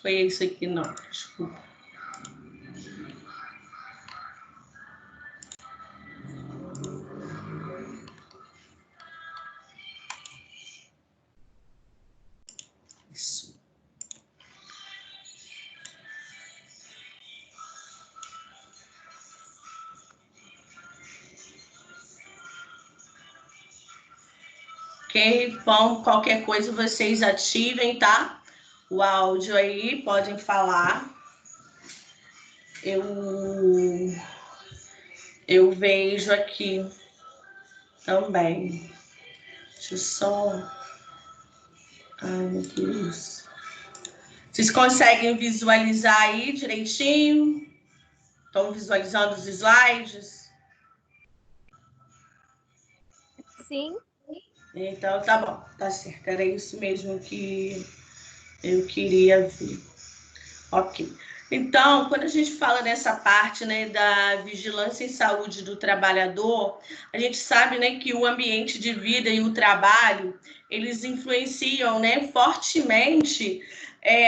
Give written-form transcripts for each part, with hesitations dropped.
Foi isso aqui, não. Desculpa. Isso. Ok? Bom, qualquer coisa vocês ativem, tá? O áudio aí, podem falar. Eu vejo aqui também. Deixa eu só... Ai, meu Deus. Vocês conseguem visualizar aí direitinho? Estão visualizando os slides? Sim. Então, tá bom, tá certo. Era isso mesmo que eu queria ver. Ok. Então, quando a gente fala nessa parte, né, da vigilância em saúde do trabalhador, a gente sabe, né, que o ambiente de vida e o trabalho, eles influenciam, né, fortemente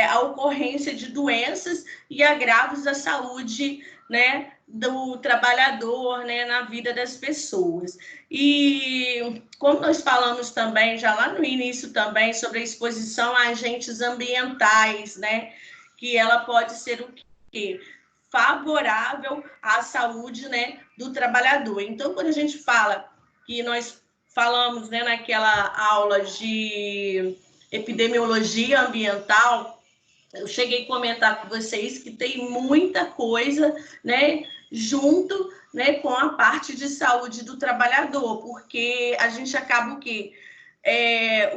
a ocorrência de doenças e agravos da saúde, né, do trabalhador, né, na vida das pessoas. E como nós falamos também, já lá no início também, sobre a exposição a agentes ambientais, né, que ela pode ser o quê? Favorável à saúde, né, do trabalhador. Então, quando a gente fala que nós falamos, né, naquela aula de epidemiologia ambiental, eu cheguei a comentar com vocês que tem muita coisa, né, junto, né, com a parte de saúde do trabalhador, porque a gente acaba o quê?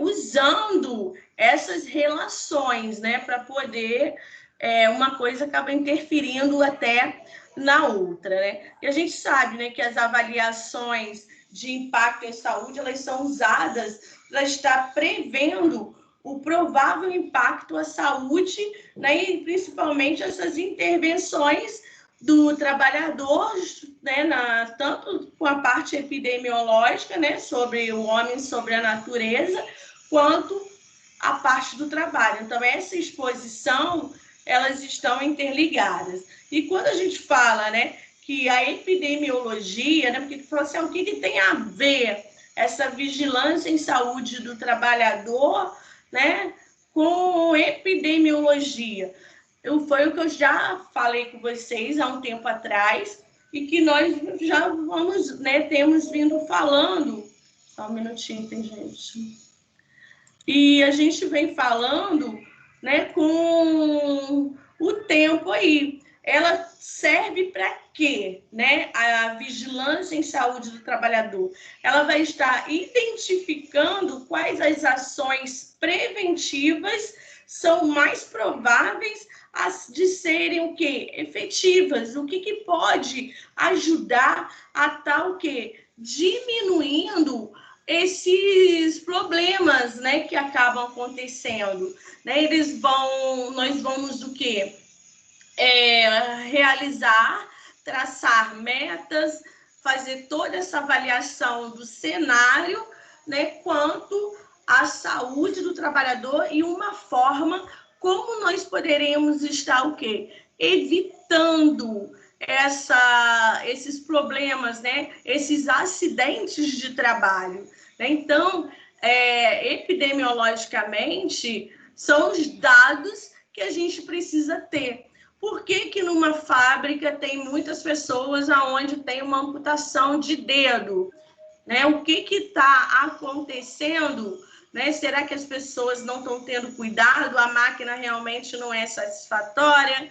Usando essas relações, né, para poder uma coisa acaba interferindo até na outra, né? E a gente sabe, né, que as avaliações de impacto em saúde, elas são usadas para estar prevendo o provável impacto à saúde, né, e principalmente essas intervenções do trabalhador, né, tanto com a parte epidemiológica, né, sobre o homem, sobre a natureza, quanto a parte do trabalho. Então, essa exposição, elas estão interligadas. E quando a gente fala, né, que a epidemiologia, né, porque tu falou assim, o que tem a ver essa vigilância em saúde do trabalhador, né, com epidemiologia? Foi o que eu já falei com vocês há um tempo atrás e que nós já vamos, né, temos vindo falando. Só um minutinho, tem gente. E a gente vem falando, né, com o tempo aí. Ela serve para quê, né? A vigilância em saúde do trabalhador. Ela vai estar identificando quais as ações preventivas são mais prováveis de serem o quê? Efetivas. O que pode ajudar a estar o quê? Diminuindo esses problemas, né, que acabam acontecendo, né? Nós vamos o quê? Realizar, traçar metas, fazer toda essa avaliação do cenário, né, quanto à saúde do trabalhador e uma forma como nós poderemos estar o quê? Evitando esses problemas, né? Esses acidentes de trabalho. Né? Então, epidemiologicamente, são os dados que a gente precisa ter. Por que numa fábrica tem muitas pessoas onde tem uma amputação de dedo? Né? O que está acontecendo? Né? Será que as pessoas não estão tendo cuidado? A máquina realmente não é satisfatória?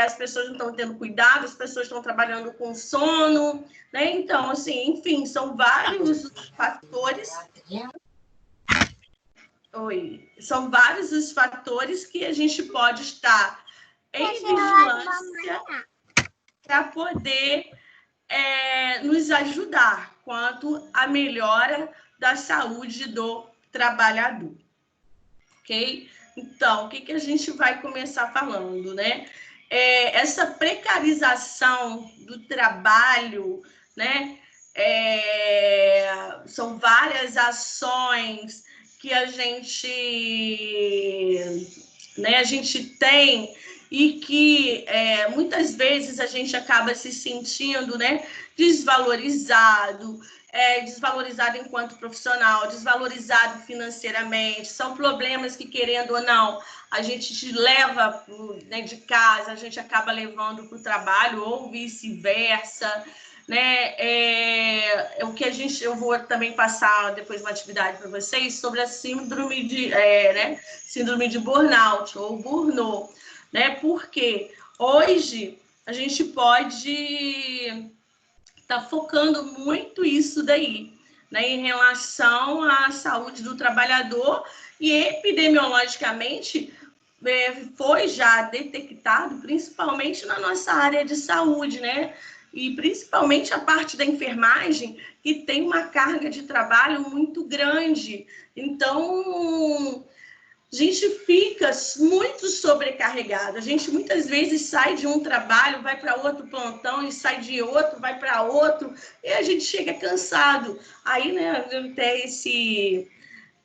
As pessoas não estão tendo cuidado, as pessoas estão trabalhando com sono, né? Então, assim, enfim, são vários os fatores. São vários os fatores que a gente pode estar em vigilância para poder nos ajudar quanto à melhora da saúde do trabalhador. Ok? Então, o que a gente vai começar falando, né? Essa precarização do trabalho, né? São várias ações que a gente né, a gente tem e que muitas vezes a gente acaba se sentindo, né, desvalorizado, desvalorizado enquanto profissional, desvalorizado financeiramente. São problemas que, querendo ou não, a gente leva, né, de casa, a gente acaba levando para o trabalho ou vice-versa. Né, o que eu vou também passar depois uma atividade para vocês sobre a síndrome de burnout ou burnout, né? Porque hoje a gente pode estar focando muito isso daí, né, em relação à saúde do trabalhador e epidemiologicamente foi já detectado, principalmente na nossa área de saúde, né? E principalmente a parte da enfermagem, que tem uma carga de trabalho muito grande. Então, a gente fica muito sobrecarregado. A gente muitas vezes sai de um trabalho, vai para outro plantão, e sai de outro, vai para outro, e a gente chega cansado. Aí, né, até esse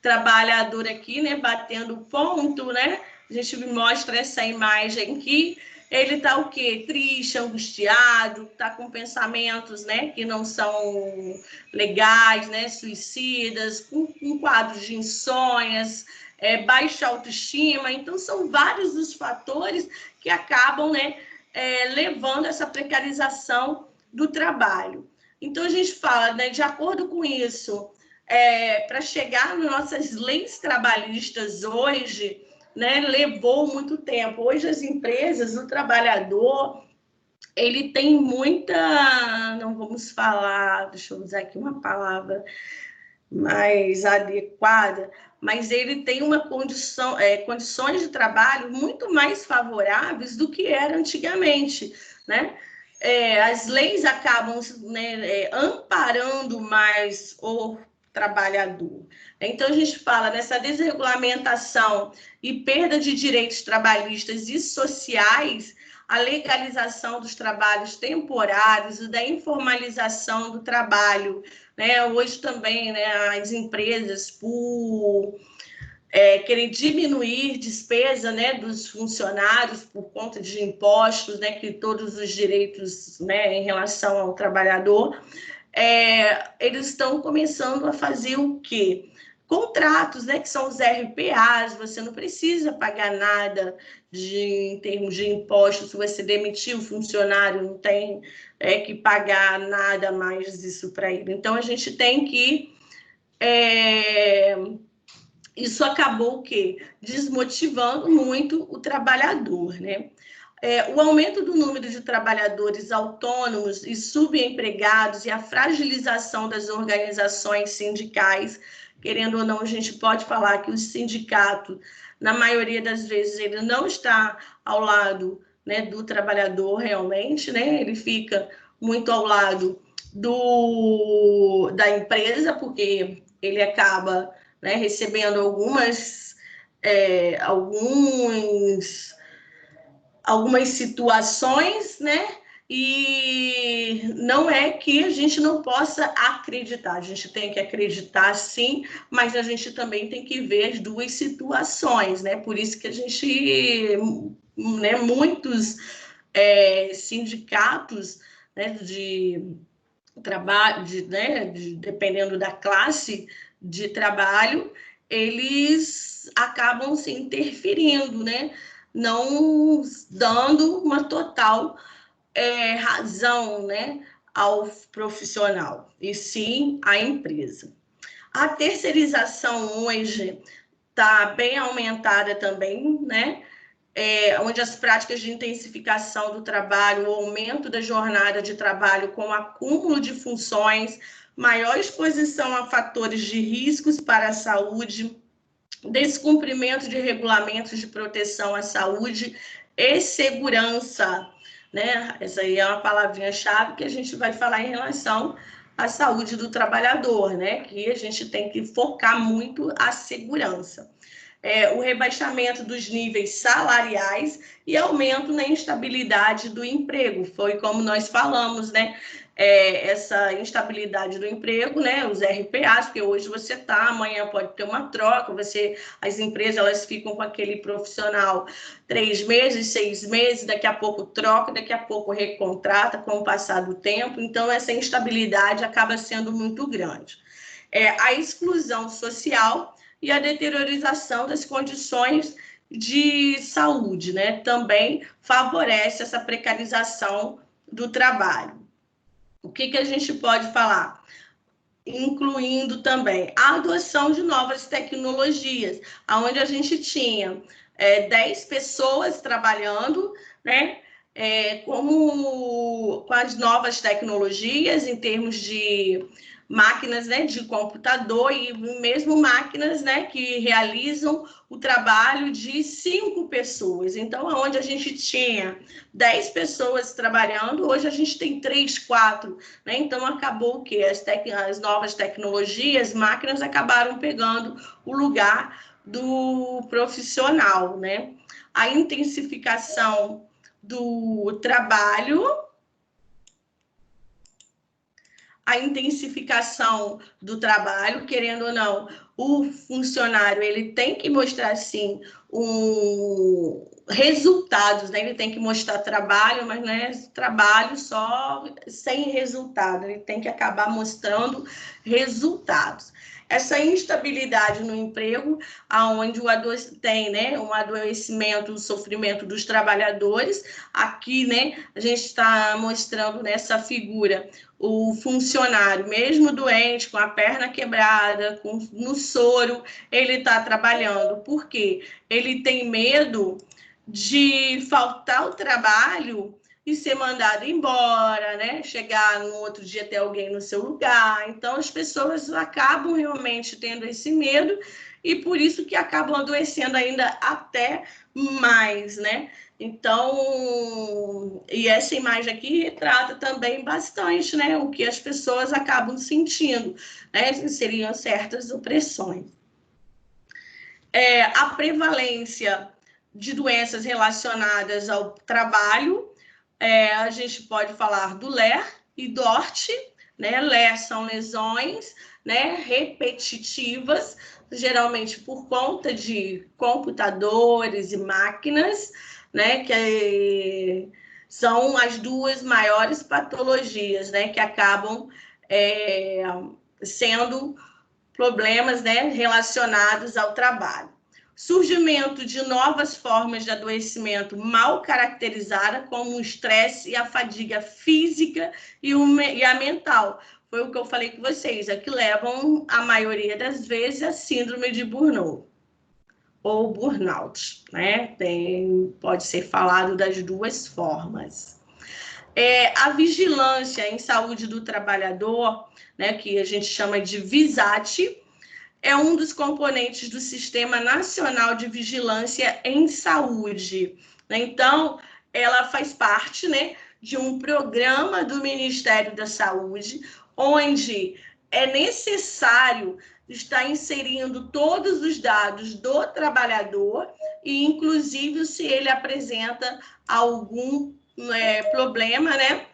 trabalhador aqui, né, batendo ponto, né? A gente mostra essa imagem aqui. Ele está o quê? Triste, angustiado, está com pensamentos, né, que não são legais, né, suicidas, com quadros de insônias, baixa autoestima. Então, são vários os fatores que acabam, né, levando essa precarização do trabalho. Então, a gente fala, né, de acordo com isso, para chegar nas nossas leis trabalhistas hoje, né, levou muito tempo. Hoje as empresas, o trabalhador, ele tem muita, não vamos falar, deixa eu usar aqui uma palavra mais adequada, mas ele tem uma condições de trabalho muito mais favoráveis do que era antigamente, né? As leis acabam, né, amparando mais o trabalhador. Então, a gente fala nessa desregulamentação e perda de direitos trabalhistas e sociais, a legalização dos trabalhos temporários e da informalização do trabalho, né? Hoje também, né, as empresas, por querer diminuir despesa, né, dos funcionários por conta de impostos, né, que todos os direitos, né, em relação ao trabalhador, eles estão começando a fazer o quê? Contratos, né, que são os RPAs, você não precisa pagar nada em termos de impostos, se você demitir o funcionário, não tem que pagar nada mais disso para ele. Então, a gente tem que... isso acabou o quê? Desmotivando muito o trabalhador, né? O aumento do número de trabalhadores autônomos e subempregados e a fragilização das organizações sindicais, querendo ou não, a gente pode falar que o sindicato, na maioria das vezes, ele não está ao lado, né, do trabalhador realmente, né? Ele fica muito ao lado da empresa, porque ele acaba, né, recebendo algumas situações, né? E não é que a gente não possa acreditar, a gente tem que acreditar sim, mas a gente também tem que ver as duas situações, né? Por isso que a gente, né, muitos sindicatos, né, de trabalho, dependendo da classe de trabalho, eles acabam se interferindo, né? Não dando uma total razão, né, ao profissional, e sim à empresa. A terceirização hoje está bem aumentada também, né? Onde as práticas de intensificação do trabalho, o aumento da jornada de trabalho com acúmulo de funções, maior exposição a fatores de riscos para a saúde, descumprimento de regulamentos de proteção à saúde e segurança, né? Essa aí é uma palavrinha-chave que a gente vai falar em relação à saúde do trabalhador, né? Que a gente tem que focar muito a segurança. o rebaixamento dos níveis salariais e aumento na instabilidade do emprego. Foi como nós falamos, né? Essa instabilidade do emprego, né? Os RPAs, porque hoje você está, amanhã pode ter uma troca, as empresas elas ficam com aquele profissional 3 meses, 6 meses, daqui a pouco troca, daqui a pouco recontrata com o passar do tempo, então essa instabilidade acaba sendo muito grande. A exclusão social e a deteriorização das condições de saúde, né? Também favorece essa precarização do trabalho. O que a gente pode falar? Incluindo também a adoção de novas tecnologias, onde a gente tinha 10 pessoas trabalhando, né? Com as novas tecnologias, em termos de máquinas, né, de computador e mesmo máquinas, né, que realizam o trabalho de 5 pessoas. Então, onde a gente tinha 10 pessoas trabalhando, hoje a gente tem 3, 4, né? Então, acabou o quê? As novas tecnologias, máquinas acabaram pegando o lugar do profissional, né? A intensificação do trabalho, querendo ou não, o funcionário ele tem que mostrar, sim, resultados, né? Ele tem que mostrar trabalho, mas não é trabalho só sem resultado, ele tem que acabar mostrando resultados. Essa instabilidade no emprego, onde tem, né, um adoecimento, um sofrimento dos trabalhadores. Aqui, né, a gente está mostrando nessa figura o funcionário, mesmo doente, com a perna quebrada, no soro, ele está trabalhando. Por quê? Ele tem medo de faltar o trabalho e ser mandado embora, né? Chegar no outro dia ter alguém no seu lugar. Então, as pessoas acabam realmente tendo esse medo e por isso que acabam adoecendo ainda até mais, né? Então, e essa imagem aqui retrata também bastante, né, o que as pessoas acabam sentindo, né? Seriam certas opressões. A prevalência de doenças relacionadas ao trabalho, a gente pode falar do LER e DORT, né? LER são lesões, né, repetitivas, geralmente por conta de computadores e máquinas, né, que são as duas maiores patologias, né, que acabam sendo problemas, né, relacionados ao trabalho. Surgimento de novas formas de adoecimento mal caracterizada, como o estresse e a fadiga física e a mental. Foi o que eu falei com vocês, que levam, a maioria das vezes, a síndrome de burnout ou burnout, né? Pode ser falado das duas formas. A vigilância em saúde do trabalhador, né, que a gente chama de VISAT, é um dos componentes do Sistema Nacional de Vigilância em Saúde. Então, ela faz parte, né, de um programa do Ministério da Saúde, onde é necessário estar inserindo todos os dados do trabalhador e, inclusive, se ele apresenta algum problema, né,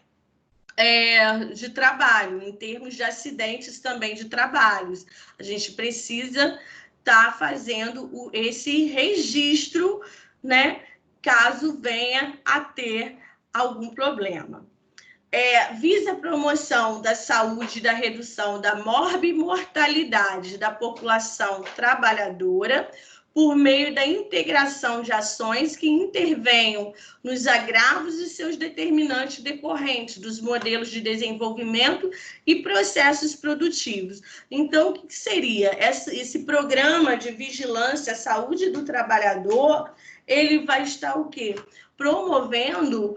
de trabalho, em termos de acidentes também de trabalhos. A gente precisa estar fazendo esse registro, né, caso venha a ter algum problema. Visa a promoção da saúde e da redução da morbimortalidade da população trabalhadora, por meio da integração de ações que intervenham nos agravos e seus determinantes decorrentes dos modelos de desenvolvimento e processos produtivos. Então, o que seria? Esse programa de vigilância à saúde do trabalhador, ele vai estar o quê? Promovendo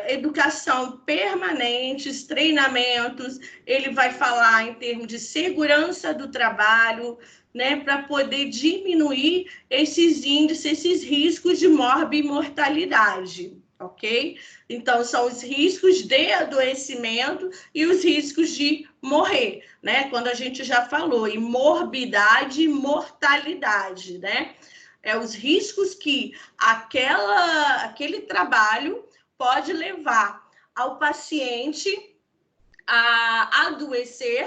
educação permanentes, treinamentos, ele vai falar em termos de segurança do trabalho, né, para poder diminuir esses índices, esses riscos de morbimortalidade. ok? Então, são os riscos de adoecimento e os riscos de morrer, né? Quando a gente já falou em morbidade e mortalidade, né? Os riscos que aquele trabalho pode levar ao paciente a adoecer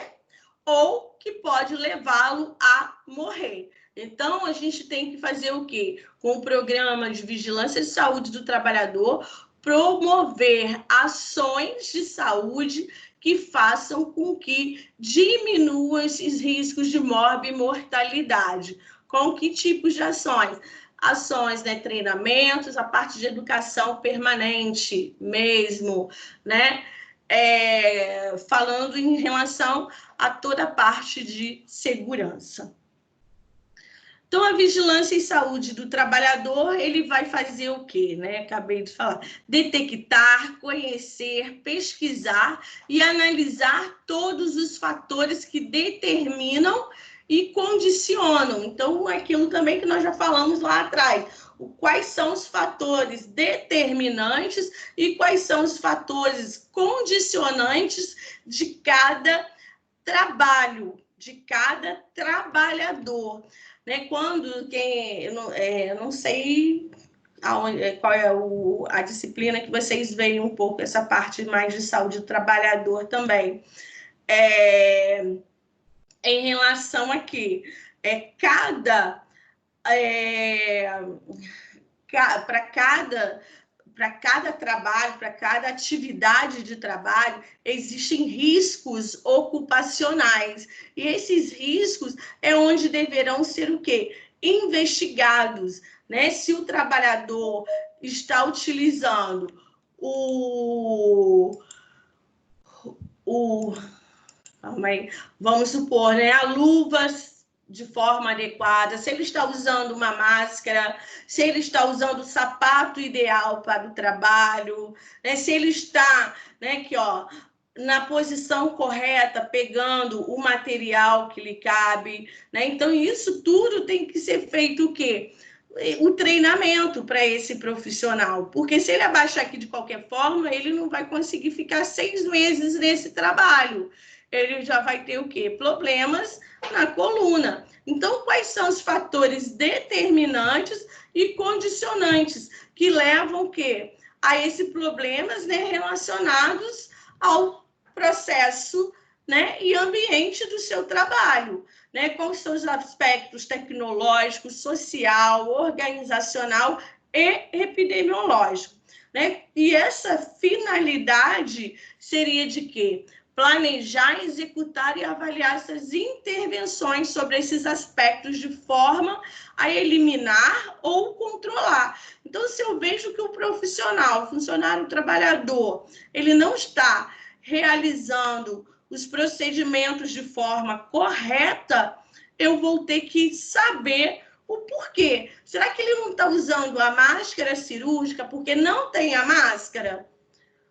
ou que pode levá-lo a morrer. Então, a gente tem que fazer o quê? Com o programa de vigilância de saúde do trabalhador, promover ações de saúde que façam com que diminuam esses riscos de morte e mortalidade. Com que tipos de ações? Ações, né, treinamentos, a parte de educação permanente mesmo, né? Falando em relação a toda a parte de segurança. Então, a vigilância em saúde do trabalhador, ele vai fazer o quê, né? Acabei de falar. Detectar, conhecer, pesquisar e analisar todos os fatores que determinam e condicionam. Então, aquilo também que nós já falamos lá atrás. Quais são os fatores determinantes e quais são os fatores condicionantes de cada trabalho, de cada trabalhador. Né? Quando eu não sei qual é a disciplina que vocês veem um pouco essa parte mais de saúde do trabalhador também. Em relação a que para cada trabalho, para cada atividade de trabalho, existem riscos ocupacionais. E esses riscos é onde deverão ser o quê? Investigados, né? Se o trabalhador está utilizando vamos supor, né, a luvas de forma adequada, se ele está usando uma máscara, se ele está usando o sapato ideal para o trabalho, né, se ele está, né, aqui, ó, na posição correta, pegando o material que lhe cabe, né? Então, isso tudo tem que ser feito o quê? O treinamento para esse profissional, porque se ele abaixar aqui de qualquer forma, ele não vai conseguir ficar 6 meses nesse trabalho. Ele já vai ter o quê? Problemas na coluna. Então, quais são os fatores determinantes e condicionantes que levam o quê? A esses problemas, né, relacionados ao processo, né, e ambiente do seu trabalho, né, com os seus aspectos tecnológico, social, organizacional e epidemiológico, né? E essa finalidade seria de quê? Planejar, executar e avaliar essas intervenções sobre esses aspectos de forma a eliminar ou controlar. Então, se eu vejo que o profissional, o funcionário, o trabalhador, ele não está realizando os procedimentos de forma correta, eu vou ter que saber o porquê. Será que ele não está usando a máscara cirúrgica porque não tem a máscara?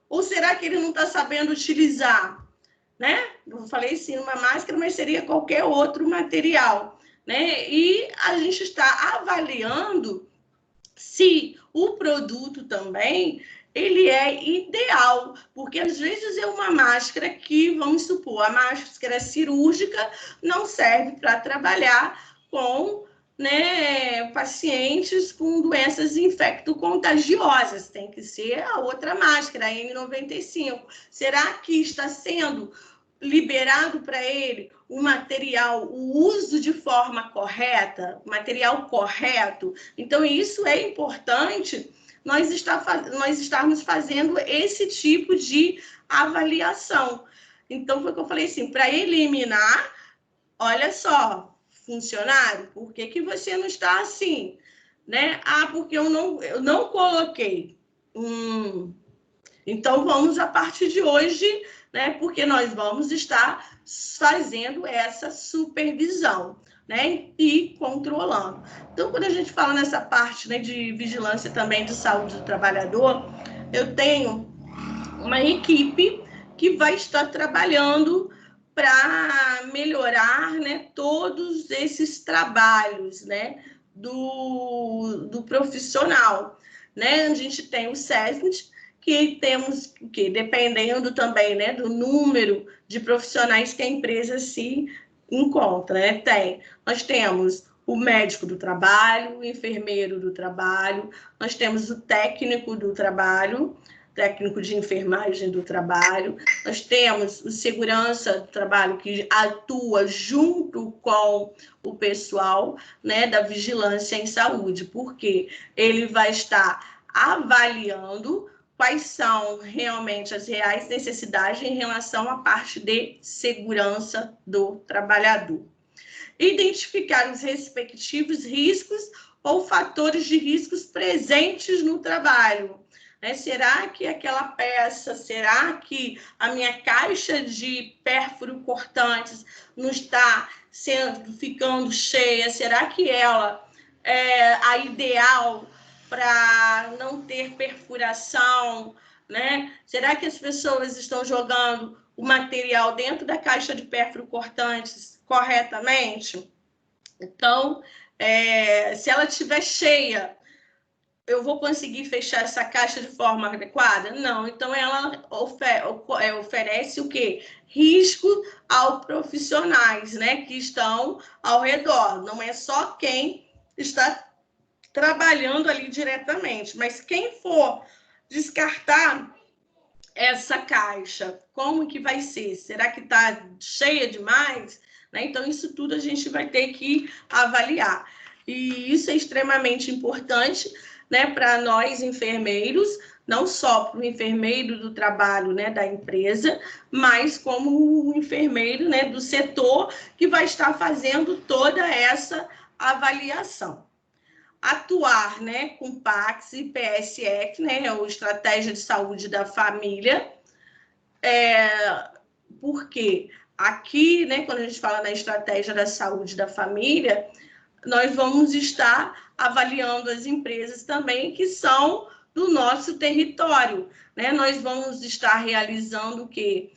Ou será que ele não está sabendo utilizar? Né? Eu falei sim, uma máscara, mas seria qualquer outro material, né? E a gente está avaliando se o produto também ele é ideal, porque às vezes é uma máscara que, vamos supor, a máscara cirúrgica não serve para trabalhar com, né, pacientes com doenças infecto-contagiosas, tem que ser a outra máscara, a N95. Será que está sendo liberado para ele o material, o uso de forma correta, material correto? Então, isso é importante nós estarmos fazendo esse tipo de avaliação. Então, foi o que eu falei assim, para eliminar, olha só, funcionário, por que você não está assim? Né? Ah, porque eu não coloquei. Então, vamos, a partir de hoje, né, porque nós vamos estar fazendo essa supervisão, né, e controlando. Então, quando a gente fala nessa parte, né, de vigilância também de saúde do trabalhador, eu tenho uma equipe que vai estar trabalhando para melhorar, né, todos esses trabalhos, né, do profissional. né? A gente tem o SESMIT, que temos o quê? Dependendo também, né, do número de profissionais que a empresa se encontra, né? Nós temos o médico do trabalho, o enfermeiro do trabalho, nós temos o técnico do trabalho, técnico de enfermagem do trabalho, nós temos o segurança do trabalho, que atua junto com o pessoal, né, da vigilância em saúde, porque ele vai estar avaliando quais são realmente as reais necessidades em relação à parte de segurança do trabalhador. Identificar os respectivos riscos ou fatores de riscos presentes no trabalho. Será que aquela peça, será que a minha caixa de pérfuro cortantes não está ficando cheia? Será que ela é a ideal para não ter perfuração, né? Será que as pessoas estão jogando o material dentro da caixa de pérfuro cortantes corretamente? Então, se ela estiver cheia, eu vou conseguir fechar essa caixa de forma adequada? Não. Então, ela oferece o quê? Risco aos profissionais, né, que estão ao redor. Não é só quem está trabalhando ali diretamente, mas quem for descartar essa caixa, como que vai ser? Será que está cheia demais? Né? Então, isso tudo a gente vai ter que avaliar. E isso é extremamente importante, né, para nós enfermeiros, não só para o enfermeiro do trabalho, né, da empresa, mas como o enfermeiro, né, do setor que vai estar fazendo toda essa avaliação. Atuar, né, com PACS e PSF, né, ou Estratégia de Saúde da Família, porque aqui, né, quando a gente fala na Estratégia da Saúde da Família, nós vamos estar avaliando as empresas também que são do nosso território, né? Nós vamos estar realizando o quê?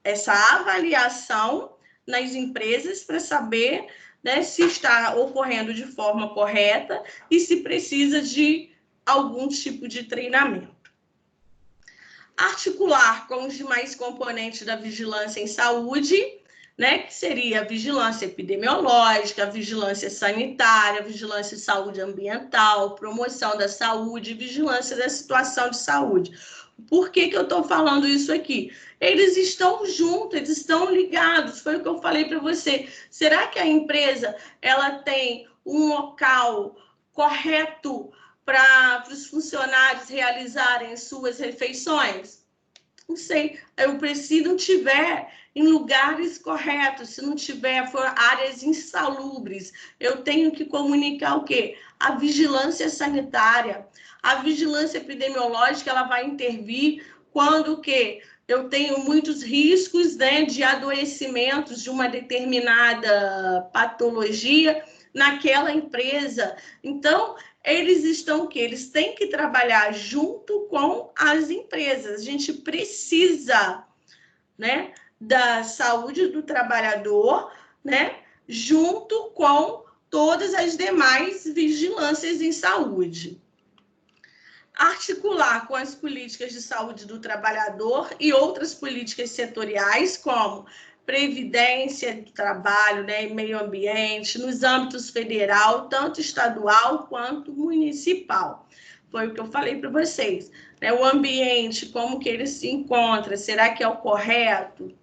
Essa avaliação nas empresas para saber, né, se está ocorrendo de forma correta e se precisa de algum tipo de treinamento. Articular com os demais componentes da vigilância em saúde, né, que seria a vigilância epidemiológica, a vigilância sanitária, a vigilância de saúde ambiental, promoção da saúde, vigilância da situação de saúde. Por que eu estou falando isso aqui? Eles estão juntos, eles estão ligados, foi o que eu falei para você. Será que a empresa ela tem um local correto para os funcionários realizarem suas refeições? Não sei, se não tiver em lugares corretos, se não tiver for áreas insalubres, eu tenho que comunicar o quê? A vigilância sanitária, a vigilância epidemiológica, ela vai intervir quando o quê? Eu tenho muitos riscos, né, de adoecimentos de uma determinada patologia naquela empresa. Então, eles estão o quê? Eles têm que trabalhar junto com as empresas. A gente precisa, né, da saúde do trabalhador, né, junto com todas as demais vigilâncias em saúde. Articular com as políticas de saúde do trabalhador e outras políticas setoriais, como previdência do trabalho, né, e meio ambiente, nos âmbitos federal, tanto estadual quanto municipal. Foi o que eu falei para vocês. Né? O ambiente, como que ele se encontra, será que é o correto?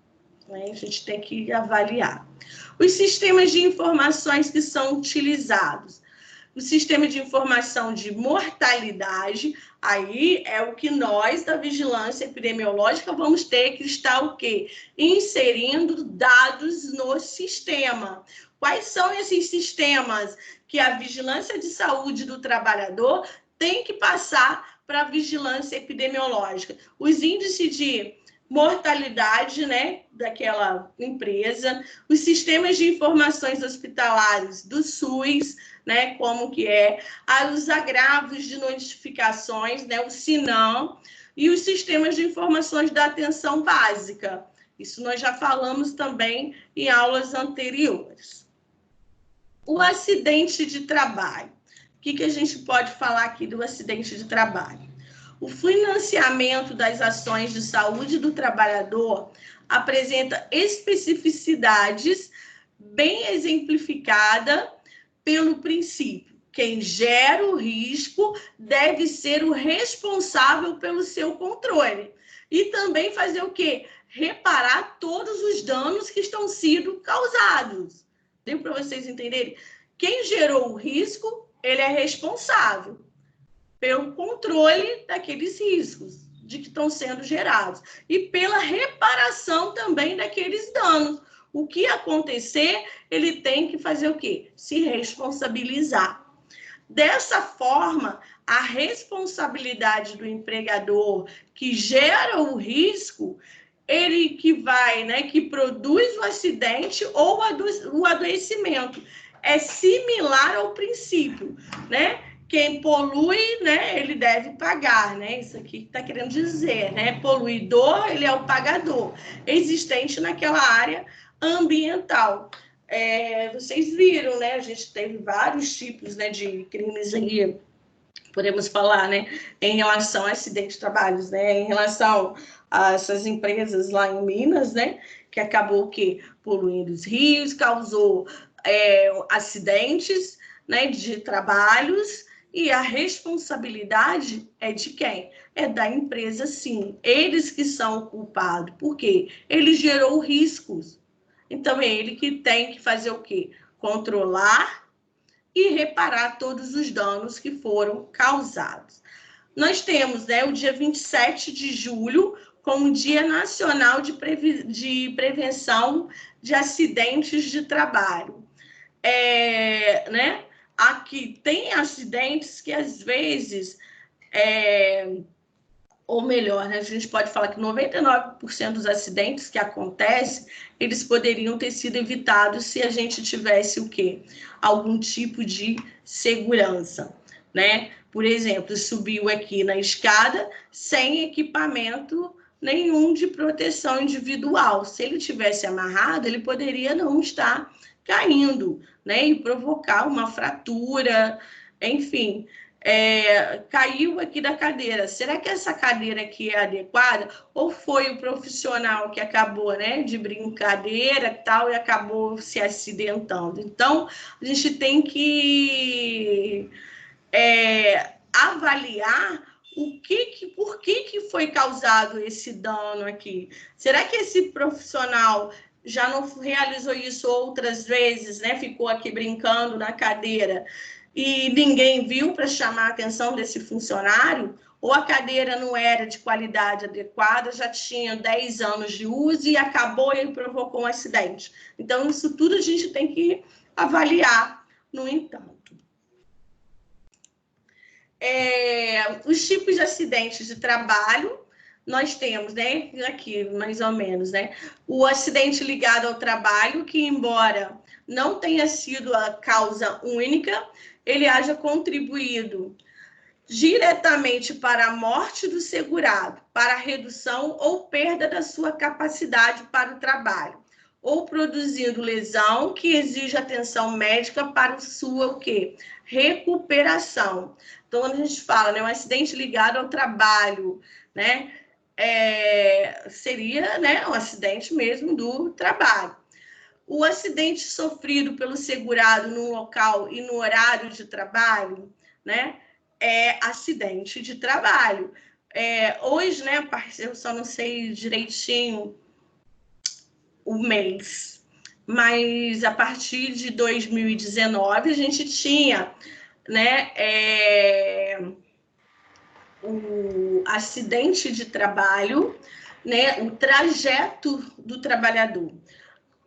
Né? A gente tem que avaliar. Os sistemas de informações que são utilizados. O sistema de informação de mortalidade, aí é o que nós, da vigilância epidemiológica, vamos ter que estar o quê? Inserindo dados no sistema. Quais são esses sistemas que a vigilância de saúde do trabalhador tem que passar para a vigilância epidemiológica? Os índices de mortalidade, né, daquela empresa, os sistemas de informações hospitalares do SUS, né, como que é, os agravos de notificações, né, o SINAM, e os sistemas de informações da atenção básica. Isso nós já falamos também em aulas anteriores. O acidente de trabalho. o que a gente pode falar aqui do acidente de trabalho? O financiamento das ações de saúde do trabalhador apresenta especificidades bem exemplificadas pelo princípio: quem gera o risco deve ser o responsável pelo seu controle. E também fazer o quê? Reparar todos os danos que estão sendo causados. Deu para vocês entenderem? Quem gerou o risco, ele é responsável pelo controle daqueles riscos de que estão sendo gerados e pela reparação também daqueles danos. O que acontecer, ele tem que fazer o quê? Se responsabilizar. Dessa forma, a responsabilidade do empregador que gera o risco, ele que vai, né, que produz o acidente ou o adoecimento, é similar ao princípio, né? Quem polui, né, ele deve pagar, né? Isso aqui que está querendo dizer, né? Poluidor, ele é o pagador, existente naquela área ambiental. Vocês viram, né? A gente teve vários tipos, né, de crimes aí, podemos falar, né, em relação a acidentes de trabalhos, né? Em relação a essas empresas lá em Minas, né? Que acabou que poluindo os rios, causou acidentes, né, de trabalhos. E a responsabilidade é de quem? É da empresa, sim. Eles que são culpados. Por quê? Ele gerou riscos. Então, é ele que tem que fazer o quê? Controlar e reparar todos os danos que foram causados. Nós temos, né, o dia 27 de julho como Dia Nacional de Prevenção de Acidentes de Trabalho. Né? Aqui tem acidentes que, às vezes, ou melhor, né, a gente pode falar que 99% dos acidentes que acontecem, eles poderiam ter sido evitados se a gente tivesse o quê? Algum tipo de segurança, né? Por exemplo, subiu aqui na escada sem equipamento nenhum de proteção individual. Se ele tivesse amarrado, ele poderia não estar caindo, né? E provocar uma fratura, enfim. Caiu aqui da cadeira. Será que essa cadeira aqui é adequada? Ou foi o profissional que acabou, né, de brincadeira e tal, e acabou se acidentando? Então, a gente tem que avaliar por que foi causado esse dano aqui. Será que esse profissional já não realizou isso outras vezes, né? Ficou aqui brincando na cadeira e ninguém viu para chamar a atenção desse funcionário? Ou a cadeira não era de qualidade adequada, já tinha 10 anos de uso e acabou e provocou um acidente? Então, isso tudo a gente tem que avaliar, no entanto. Os tipos de acidentes de trabalho, nós temos, né, aqui mais ou menos, né, o acidente ligado ao trabalho, que embora não tenha sido a causa única, ele haja contribuído diretamente para a morte do segurado, para a redução ou perda da sua capacidade para o trabalho, ou produzindo lesão que exige atenção médica para sua o quê? Recuperação. Então, quando a gente fala, né, um acidente ligado ao trabalho, né, seria, né, um acidente mesmo do trabalho. O acidente sofrido pelo segurado no local e no horário de trabalho, né, é acidente de trabalho. Hoje, né, eu só não sei direitinho o mês, mas a partir de 2019 a gente tinha, né, o acidente de trabalho, né, o trajeto do trabalhador.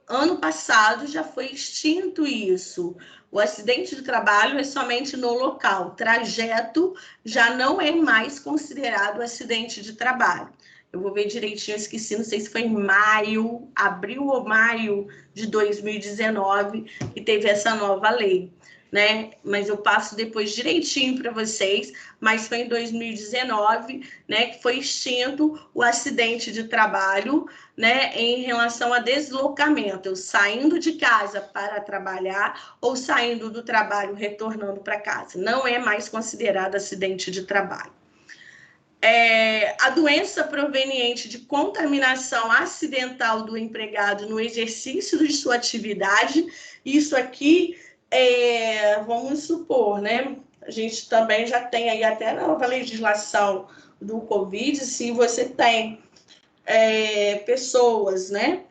Ano passado já foi extinto isso. O acidente de trabalho é somente no local. Trajeto já não é mais considerado acidente de trabalho. Eu vou ver direitinho, eu esqueci, não sei se foi em maio, abril ou maio de 2019, que teve essa nova lei. né? Mas eu passo depois direitinho para vocês, mas foi em 2019, né, que foi extinto o acidente de trabalho, né, em relação a deslocamento, eu saindo de casa para trabalhar ou saindo do trabalho retornando para casa. Não é mais considerado acidente de trabalho. A doença proveniente de contaminação acidental do empregado no exercício de sua atividade, isso aqui, vamos supor, né? A gente também já tem aí até na nova legislação do Covid, se você tem pessoas, né,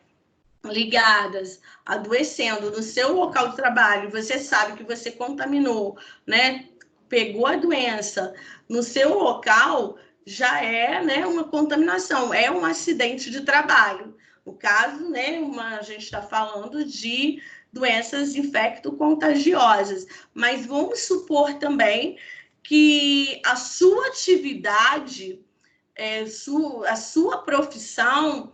ligadas, adoecendo no seu local de trabalho, você sabe que você contaminou, né, pegou a doença no seu local, já é, né, uma contaminação, é um acidente de trabalho. No caso, né, a gente está falando de doenças infecto-contagiosas, mas vamos supor também que a sua atividade, a sua profissão,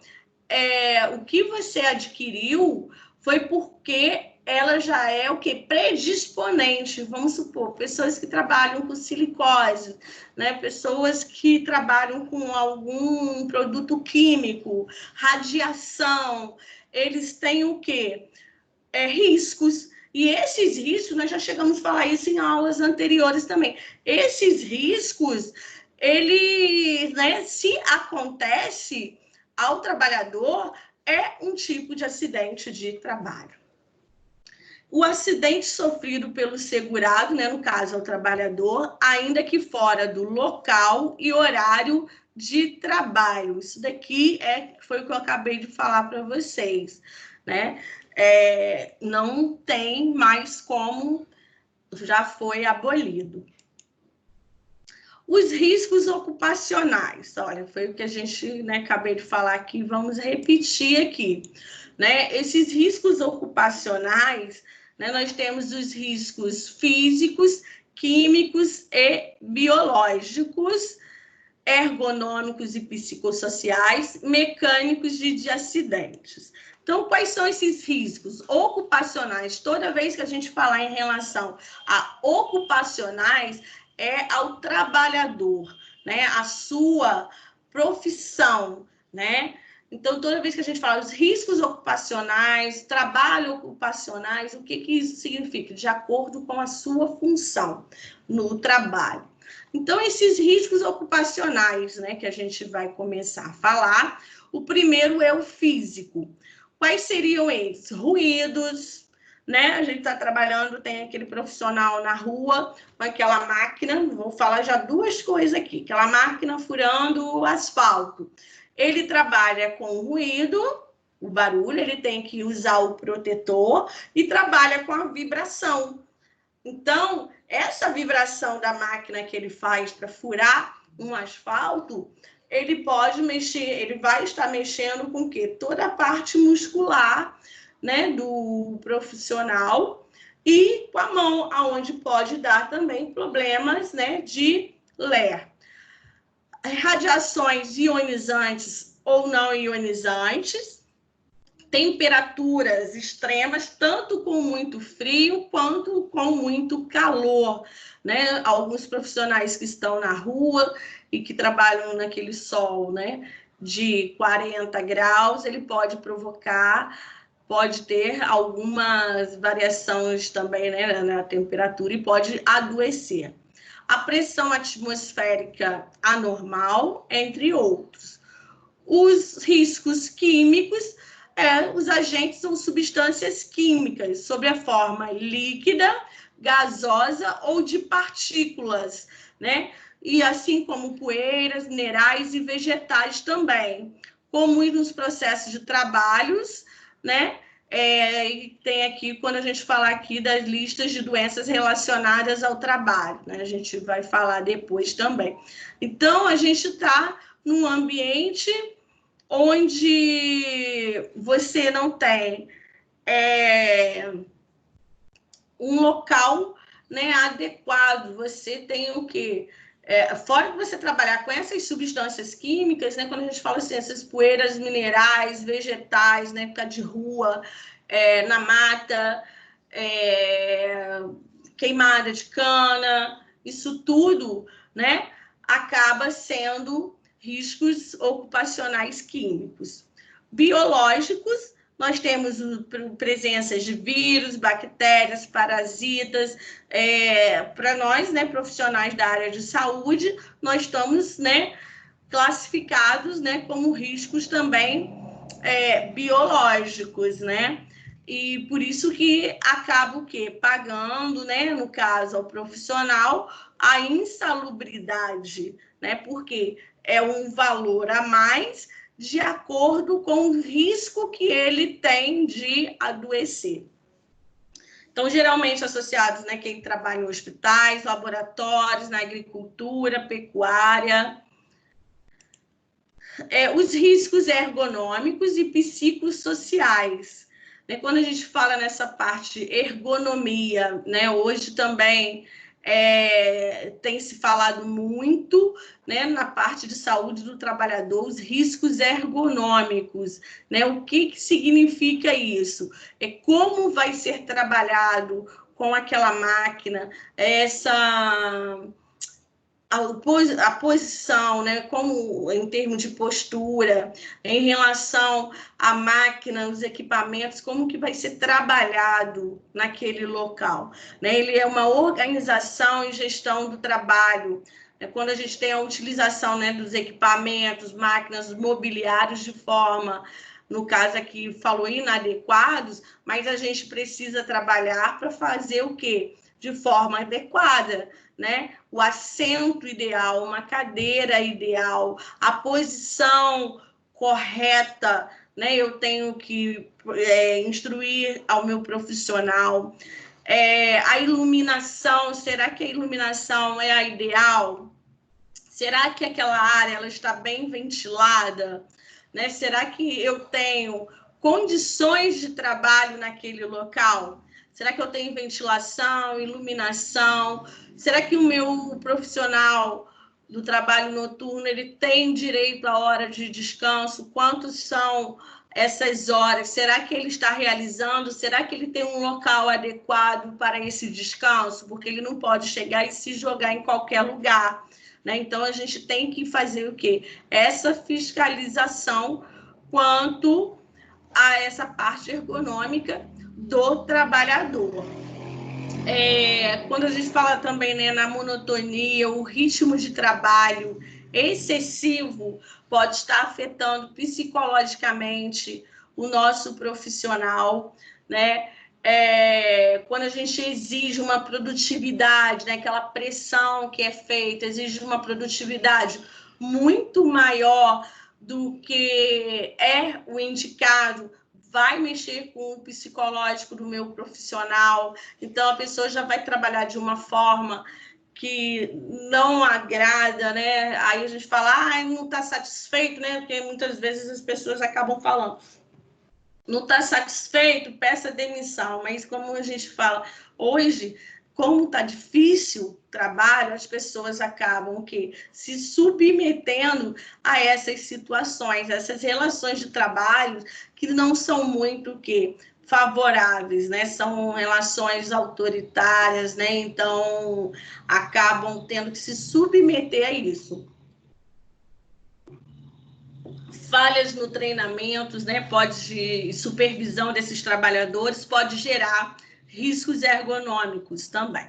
o que você adquiriu foi porque ela já é o que? Predisponente. Vamos supor, pessoas que trabalham com silicose, né? Pessoas que trabalham com algum produto químico, radiação, eles têm o quê? Riscos. E esses riscos, nós já chegamos a falar isso em aulas anteriores também. Esses riscos, eles, né, se acontece ao trabalhador, é um tipo de acidente de trabalho. O acidente sofrido pelo segurado, né, no caso ao trabalhador, ainda que fora do local e horário de trabalho. Isso daqui foi o que eu acabei de falar para vocês, né? Não tem mais como, já foi abolido. Os riscos ocupacionais, olha, foi o que a gente, né, acabei de falar aqui, vamos repetir aqui, né? Esses riscos ocupacionais, né, nós temos os riscos físicos, químicos e biológicos, ergonômicos e psicossociais, mecânicos e de acidentes. Então, quais são esses riscos ocupacionais? Toda vez que a gente falar em relação a ocupacionais, ao trabalhador, né? A sua profissão, né? Então, toda vez que a gente fala os riscos ocupacionais, trabalho ocupacionais, o que isso significa? De acordo com a sua função no trabalho. Então, esses riscos ocupacionais, né, que a gente vai começar a falar, o primeiro é o físico. Quais seriam eles? Ruídos, né? A gente está trabalhando, tem aquele profissional na rua com aquela máquina, vou falar já duas coisas aqui, aquela máquina furando o asfalto. Ele trabalha com ruído, o barulho, ele tem que usar o protetor e trabalha com a vibração. Então, essa vibração da máquina que ele faz para furar um asfalto, ele pode mexer, ele vai estar mexendo com o quê? Toda a parte muscular, né, do profissional e com a mão, aonde pode dar também problemas, né, de LER. Radiações ionizantes ou não ionizantes, temperaturas extremas, tanto com muito frio quanto com muito calor, né? Alguns profissionais que estão na rua e que trabalham naquele sol, né, de 40 graus, ele pode provocar, pode ter algumas variações também, né, na temperatura e pode adoecer. A pressão atmosférica anormal, entre outros. Os riscos químicos, os agentes são substâncias químicas, sob a forma líquida, gasosa ou de partículas, né? E assim como poeiras, minerais e vegetais também, como nos processos de trabalhos, né? E tem aqui, quando a gente falar aqui das listas de doenças relacionadas ao trabalho, né? A gente vai falar depois também. Então, a gente está num ambiente onde você não tem um local, né, adequado, você tem o quê? Fora que você trabalhar com essas substâncias químicas, né, quando a gente fala assim, essas poeiras minerais, vegetais, né, ficar de rua, na mata, queimada de cana, isso tudo, né, acaba sendo riscos ocupacionais químicos. Biológicos, nós temos presenças de vírus, bactérias, parasitas. Para nós, né, profissionais da área de saúde, nós estamos, né, classificados, né, como riscos também biológicos, né? E por isso que acaba o quê? Pagando, né, no caso, ao profissional, a insalubridade, né? Porque é um valor a mais de acordo com o risco que ele tem de adoecer. Então, geralmente associados, né, quem trabalha em hospitais, laboratórios, na agricultura, pecuária. Os riscos ergonômicos e psicossociais. Né? Quando a gente fala nessa parte ergonomia, né, hoje também tem se falado muito, né, na parte de saúde do trabalhador, os riscos ergonômicos. Né? O que significa isso? Como vai ser trabalhado com aquela máquina, a posição, né, como em termos de postura, em relação à máquina, os equipamentos, como que vai ser trabalhado naquele local. Né? Ele é uma organização e gestão do trabalho. Quando a gente tem a utilização, né, dos equipamentos, máquinas, mobiliários de forma, no caso aqui falou inadequados, mas a gente precisa trabalhar para fazer o quê? De forma adequada, né? O assento ideal, uma cadeira ideal, a posição correta, né? Eu tenho que instruir ao meu profissional. A iluminação, será que a iluminação é a ideal? Será que aquela área ela está bem ventilada? Né? Será que eu tenho condições de trabalho naquele local? Será que eu tenho ventilação, iluminação? Será que o meu profissional do trabalho noturno ele tem direito à hora de descanso? Quantos são essas horas? Será que ele está realizando? Será que ele tem um local adequado para esse descanso? Porque ele não pode chegar e se jogar em qualquer lugar. Né? Então, a gente tem que fazer o quê? Essa fiscalização quanto a essa parte ergonômica do trabalhador. Quando a gente fala também, né, na monotonia, o ritmo de trabalho excessivo pode estar afetando psicologicamente o nosso profissional, né? Quando a gente exige uma produtividade, né, aquela pressão que é feita, exige uma produtividade muito maior do que é o indicado, vai mexer com o psicológico do meu profissional. Então, a pessoa já vai trabalhar de uma forma que não agrada, né? Aí a gente fala, não está satisfeito, né? Porque muitas vezes as pessoas acabam falando, não está satisfeito, peça demissão. Mas como a gente fala, hoje, como está difícil o trabalho, as pessoas acabam se submetendo a essas situações, essas relações de trabalho que não são muito favoráveis, né? São relações autoritárias, né? Então, acabam tendo que se submeter a isso. Falhas no treinamento, né? Supervisão desses trabalhadores pode gerar riscos ergonômicos também.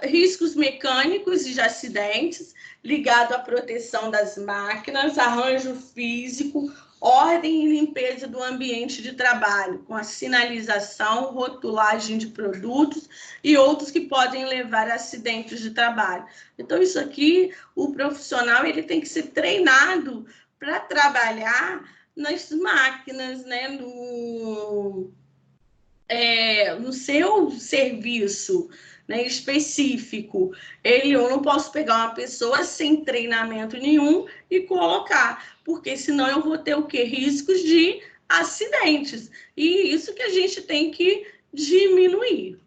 Riscos mecânicos e de acidentes ligado à proteção das máquinas, arranjo físico, ordem e limpeza do ambiente de trabalho, com a sinalização, rotulagem de produtos e outros que podem levar a acidentes de trabalho. Então, isso aqui, o profissional ele tem que ser treinado para trabalhar nas máquinas, né? No seu serviço, né, específico. Eu não posso pegar uma pessoa sem treinamento nenhum e colocar, porque senão eu vou ter o quê? Riscos de acidentes. E isso que a gente tem que diminuir.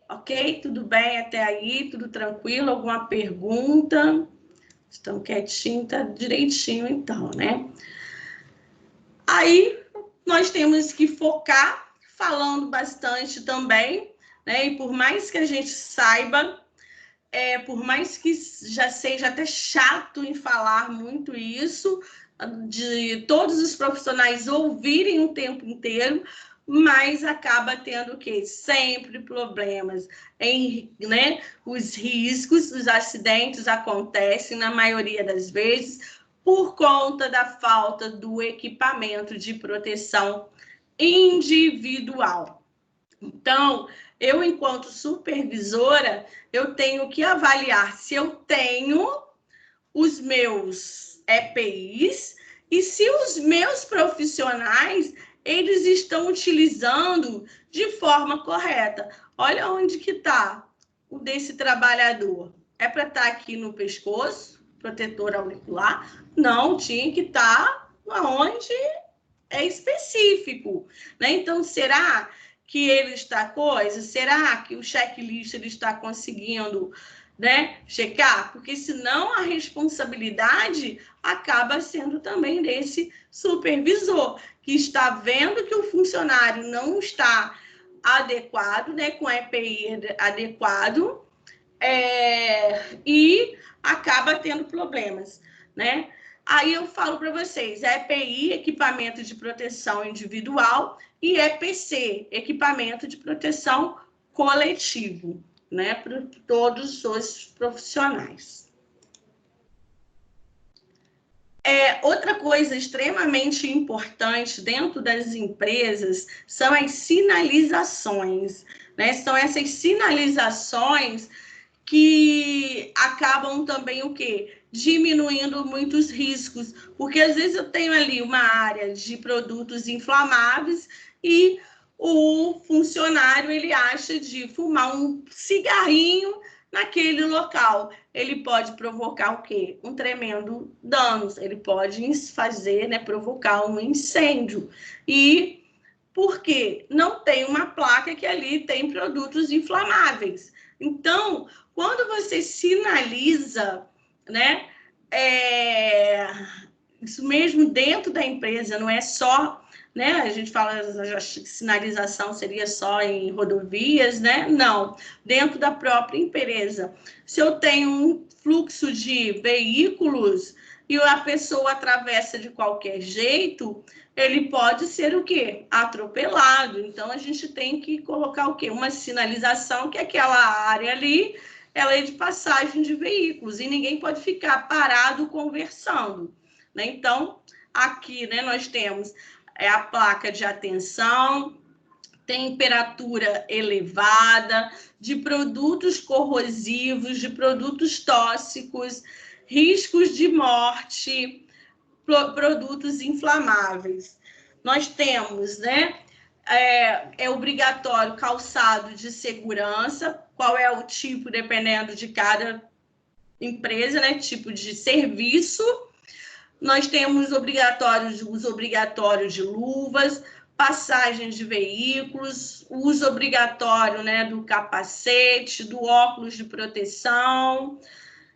Ok? Tudo bem até aí? Tudo tranquilo? Alguma pergunta? Estão quietinho, tá direitinho então, né? Aí, nós temos que focar, falando bastante também, né? E por mais que a gente saiba, por mais que já seja até chato em falar muito isso, de todos os profissionais ouvirem o tempo inteiro, mas acaba tendo o quê? Sempre problemas, né? Os riscos, os acidentes acontecem na maioria das vezes por conta da falta do equipamento de proteção individual. Então, eu, enquanto supervisora, eu tenho que avaliar se eu tenho os meus EPIs e se os meus profissionais eles estão utilizando de forma correta. Olha onde que está o desse trabalhador. É para estar aqui no pescoço, protetor auricular? Não, tinha que estar onde é específico, né? Então, será que ele está coisa? Será que o checklist ele está conseguindo, né, checar? Porque senão a responsabilidade acaba sendo também desse supervisor, que está vendo que o funcionário não está adequado, né, com a EPI adequado, e acaba tendo problemas, né? Aí eu falo para vocês, EPI, equipamento de proteção individual, e EPC, equipamento de proteção coletivo, né, para todos os profissionais. Outra coisa extremamente importante dentro das empresas são as sinalizações, né? São essas sinalizações que acabam também o quê? Diminuindo muitos riscos, porque às vezes eu tenho ali uma área de produtos inflamáveis e o funcionário ele acha de fumar um cigarrinho naquele local. Ele pode provocar o quê? Um tremendo dano, ele pode fazer, né, provocar um incêndio. E por quê? Não tem uma placa que ali tem produtos inflamáveis. Então, quando você sinaliza, né, isso mesmo dentro da empresa, não é só, né, a gente fala que sinalização seria só em rodovias, né? Não, dentro da própria empresa. Se eu tenho um fluxo de veículos e a pessoa atravessa de qualquer jeito, ele pode ser o quê? Atropelado. Então, a gente tem que colocar o quê? Uma sinalização que aquela área ali, ela é de passagem de veículos e ninguém pode ficar parado conversando, né? Então, aqui, né, nós temos a placa de atenção, temperatura elevada, de produtos corrosivos, de produtos tóxicos, riscos de morte, produtos inflamáveis. Nós temos, né, é obrigatório calçado de segurança, qual é o tipo, dependendo de cada empresa, né, tipo de serviço. Nós temos uso obrigatório de luvas, passagem de veículos, uso obrigatório, né, do capacete, do óculos de proteção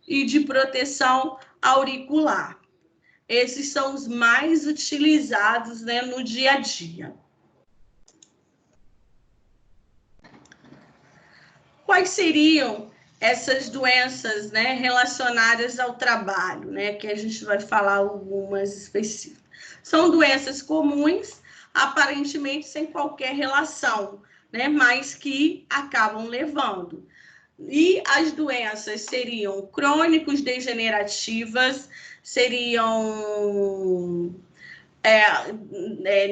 e de proteção auricular. Esses são os mais utilizados, né, no dia a dia. Quais seriam essas doenças, né, relacionadas ao trabalho, né, que a gente vai falar algumas específicas? São doenças comuns, aparentemente sem qualquer relação, né, mas que acabam levando. E as doenças seriam crônicos degenerativas, seriam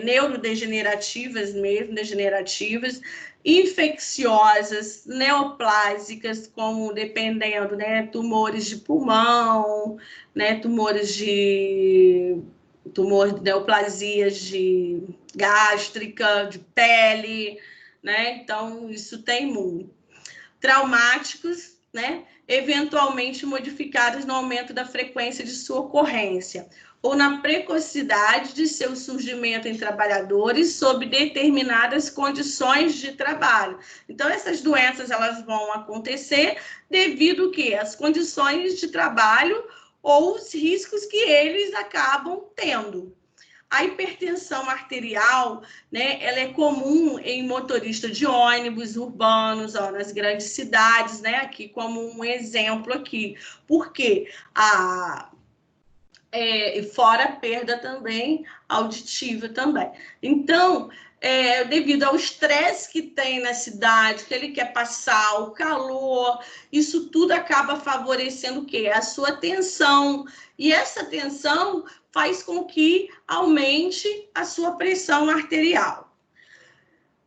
neurodegenerativas mesmo, degenerativas, infecciosas, neoplásicas, como dependendo, né, tumores de pulmão, né, neoplasias de gástrica, de pele, né? Então, isso tem muito. Traumáticos, né? Eventualmente modificados no aumento da frequência de sua ocorrência ou na precocidade de seu surgimento em trabalhadores sob determinadas condições de trabalho. Então, essas doenças elas vão acontecer devido que às condições de trabalho ou os riscos que eles acabam tendo. A hipertensão arterial, né, ela é comum em motorista de ônibus urbanos, ó, nas grandes cidades, né, aqui como um exemplo aqui. Por quê? Fora a perda também auditiva também. Então, devido ao estresse que tem na cidade, que ele quer passar, o calor, isso tudo acaba favorecendo o quê? A sua tensão. E essa tensão faz com que aumente a sua pressão arterial.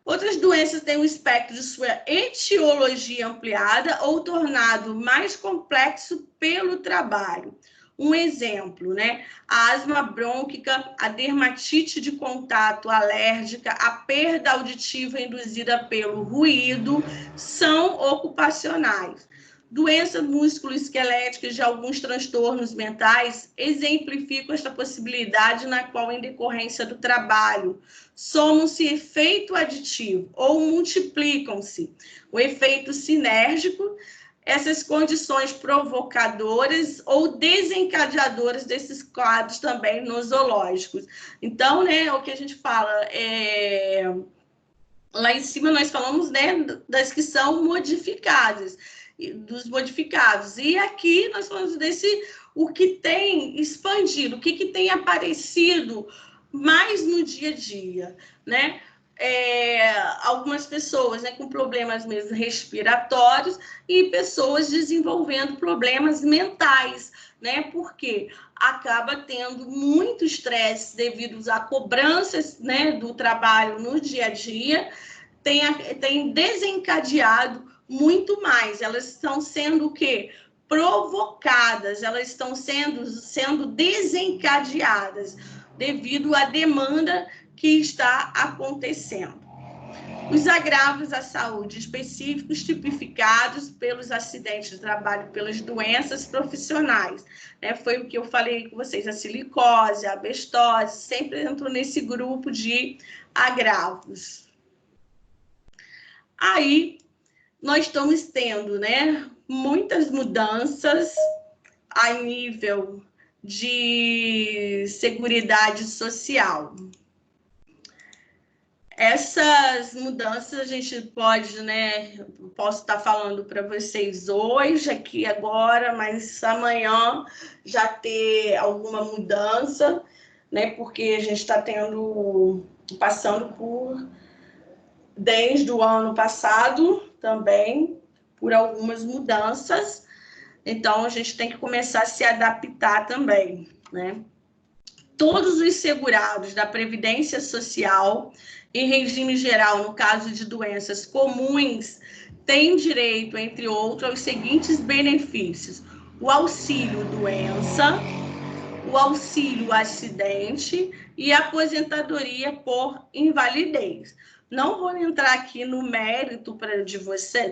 Outras doenças têm um espectro de sua etiologia ampliada ou tornado mais complexo pelo trabalho. Um exemplo, né? A asma brônquica, a dermatite de contato alérgica, a perda auditiva induzida pelo ruído são ocupacionais. Doenças musculoesqueléticas de alguns transtornos mentais exemplificam esta possibilidade na qual, em decorrência do trabalho, somam-se efeito aditivo ou multiplicam-se o efeito sinérgico, essas condições provocadoras ou desencadeadoras desses quadros também nosológicos. Então, né, o que a gente fala lá em cima nós falamos, né, das que são modificadas, dos modificados. E aqui nós falamos o que tem expandido, o que tem aparecido mais no dia a dia, né? Algumas pessoas, né, com problemas mesmo respiratórios e pessoas desenvolvendo problemas mentais, né? Porque acaba tendo muito estresse devido a cobranças, né, do trabalho no dia a dia, tem desencadeado muito mais. Elas estão sendo o quê? Provocadas, elas estão sendo desencadeadas devido à demanda que está acontecendo. Os agravos à saúde específicos tipificados pelos acidentes de trabalho, pelas doenças profissionais, né? Foi o que eu falei com vocês, a silicose, a asbestose, sempre entrou nesse grupo de agravos. Aí, nós estamos tendo, né, muitas mudanças a nível de seguridade social. Essas mudanças a gente pode, né, posso estar falando para vocês hoje, aqui agora, mas amanhã já ter alguma mudança, né, porque a gente está passando por, desde o ano passado também, por algumas mudanças, então a gente tem que começar a se adaptar também, né? Todos os segurados da Previdência Social, em regime geral, no caso de doenças comuns, têm direito, entre outros, aos seguintes benefícios: o auxílio-doença, o auxílio-acidente e a aposentadoria por invalidez. Não vou entrar aqui no mérito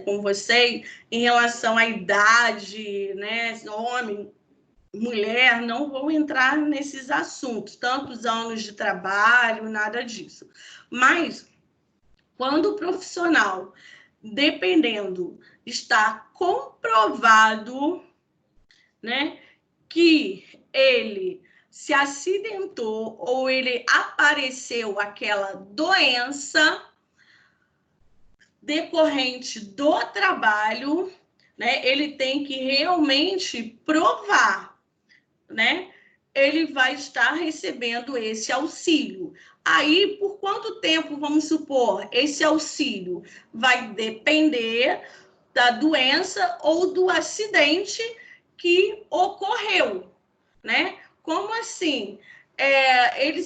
com você em relação à idade, né, homem, mulher, não vou entrar nesses assuntos, tantos anos de trabalho, nada disso. Mas, quando o profissional, dependendo, está comprovado, né, que ele se acidentou ou ele apareceu aquela doença decorrente do trabalho, né, ele tem que realmente provar, né, ele vai estar recebendo esse auxílio. Aí, por quanto tempo, vamos supor, esse auxílio vai depender da doença ou do acidente que ocorreu, né? Como assim? Ele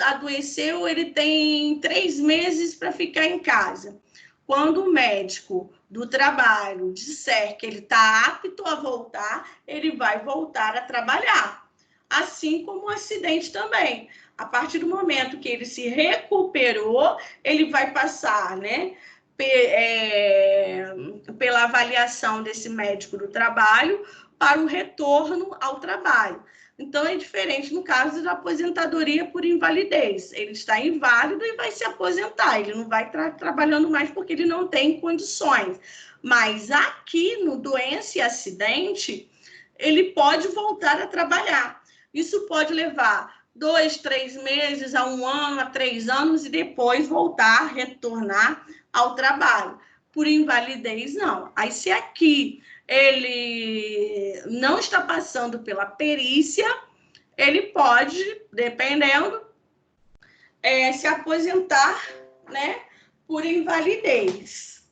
adoeceu, ele tem 3 meses para ficar em casa. Quando o médico do trabalho disser que ele está apto a voltar, ele vai voltar a trabalhar. Assim como o acidente também. A partir do momento que ele se recuperou, ele vai passar, né, pela avaliação desse médico do trabalho para o retorno ao trabalho. Então, é diferente no caso da aposentadoria por invalidez. Ele está inválido e vai se aposentar. Ele não vai estar trabalhando mais porque ele não tem condições. Mas aqui, no doença e acidente, ele pode voltar a trabalhar. Isso pode levar 2, 3 meses, a 1 ano, a 3 anos, e depois voltar, retornar ao trabalho. Por invalidez, não. Aí, se aqui ele não está passando pela perícia, ele pode, dependendo, se aposentar, né, por invalidez.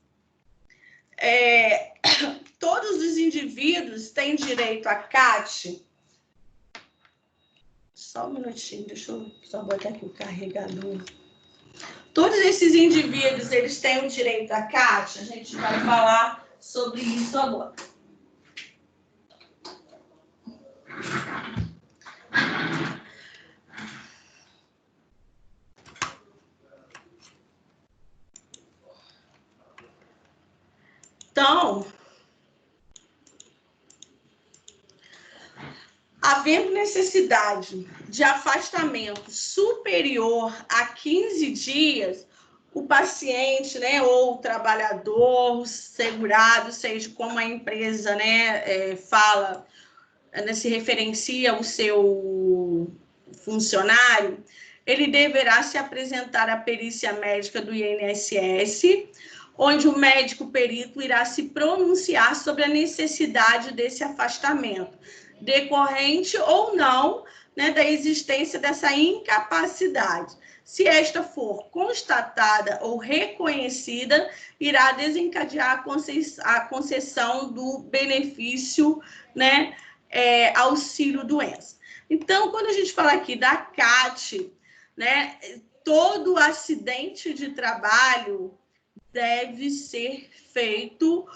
Todos os indivíduos têm direito à CAT. Só um minutinho, deixa eu só botar aqui o carregador. Todos esses indivíduos, eles têm o direito à CAT. A gente vai falar sobre isso agora. Então, havendo necessidade de afastamento superior a 15 dias, o paciente, né, ou o trabalhador, o segurado, seja como a empresa, né, fala, né, se referencia ao seu funcionário, ele deverá se apresentar à perícia médica do INSS, onde o médico perito irá se pronunciar sobre a necessidade desse afastamento, decorrente ou não, né, da existência dessa incapacidade. Se esta for constatada ou reconhecida, irá desencadear a concessão do benefício, né, auxílio-doença. Então, quando a gente fala aqui da CAT, né, todo acidente de trabalho deve ser feito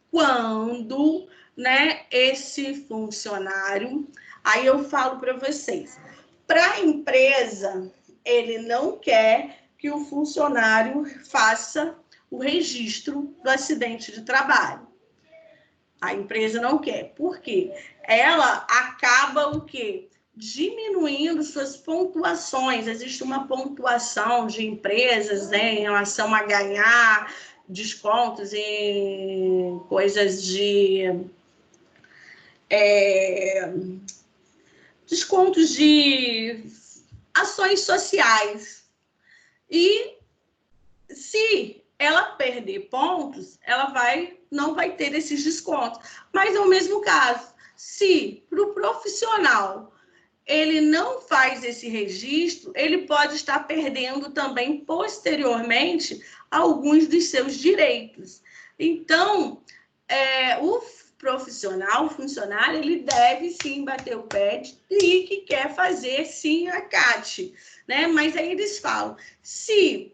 quando, né, esse funcionário, aí eu falo para vocês, para a empresa, ele não quer que o funcionário faça o registro do acidente de trabalho. A empresa não quer. Por quê? Ela acaba o quê? Diminuindo suas pontuações. Existe uma pontuação de empresas, né, em relação a ganhar descontos em coisas de descontos de ações sociais. E se ela perder pontos, ela não vai ter esses descontos. Mas é o mesmo caso. Se para o profissional ele não faz esse registro, ele pode estar perdendo também posteriormente alguns dos seus direitos. Então, o profissional, o funcionário, ele deve sim bater o pé e que quer fazer sim a CAT, né? Mas aí eles falam, se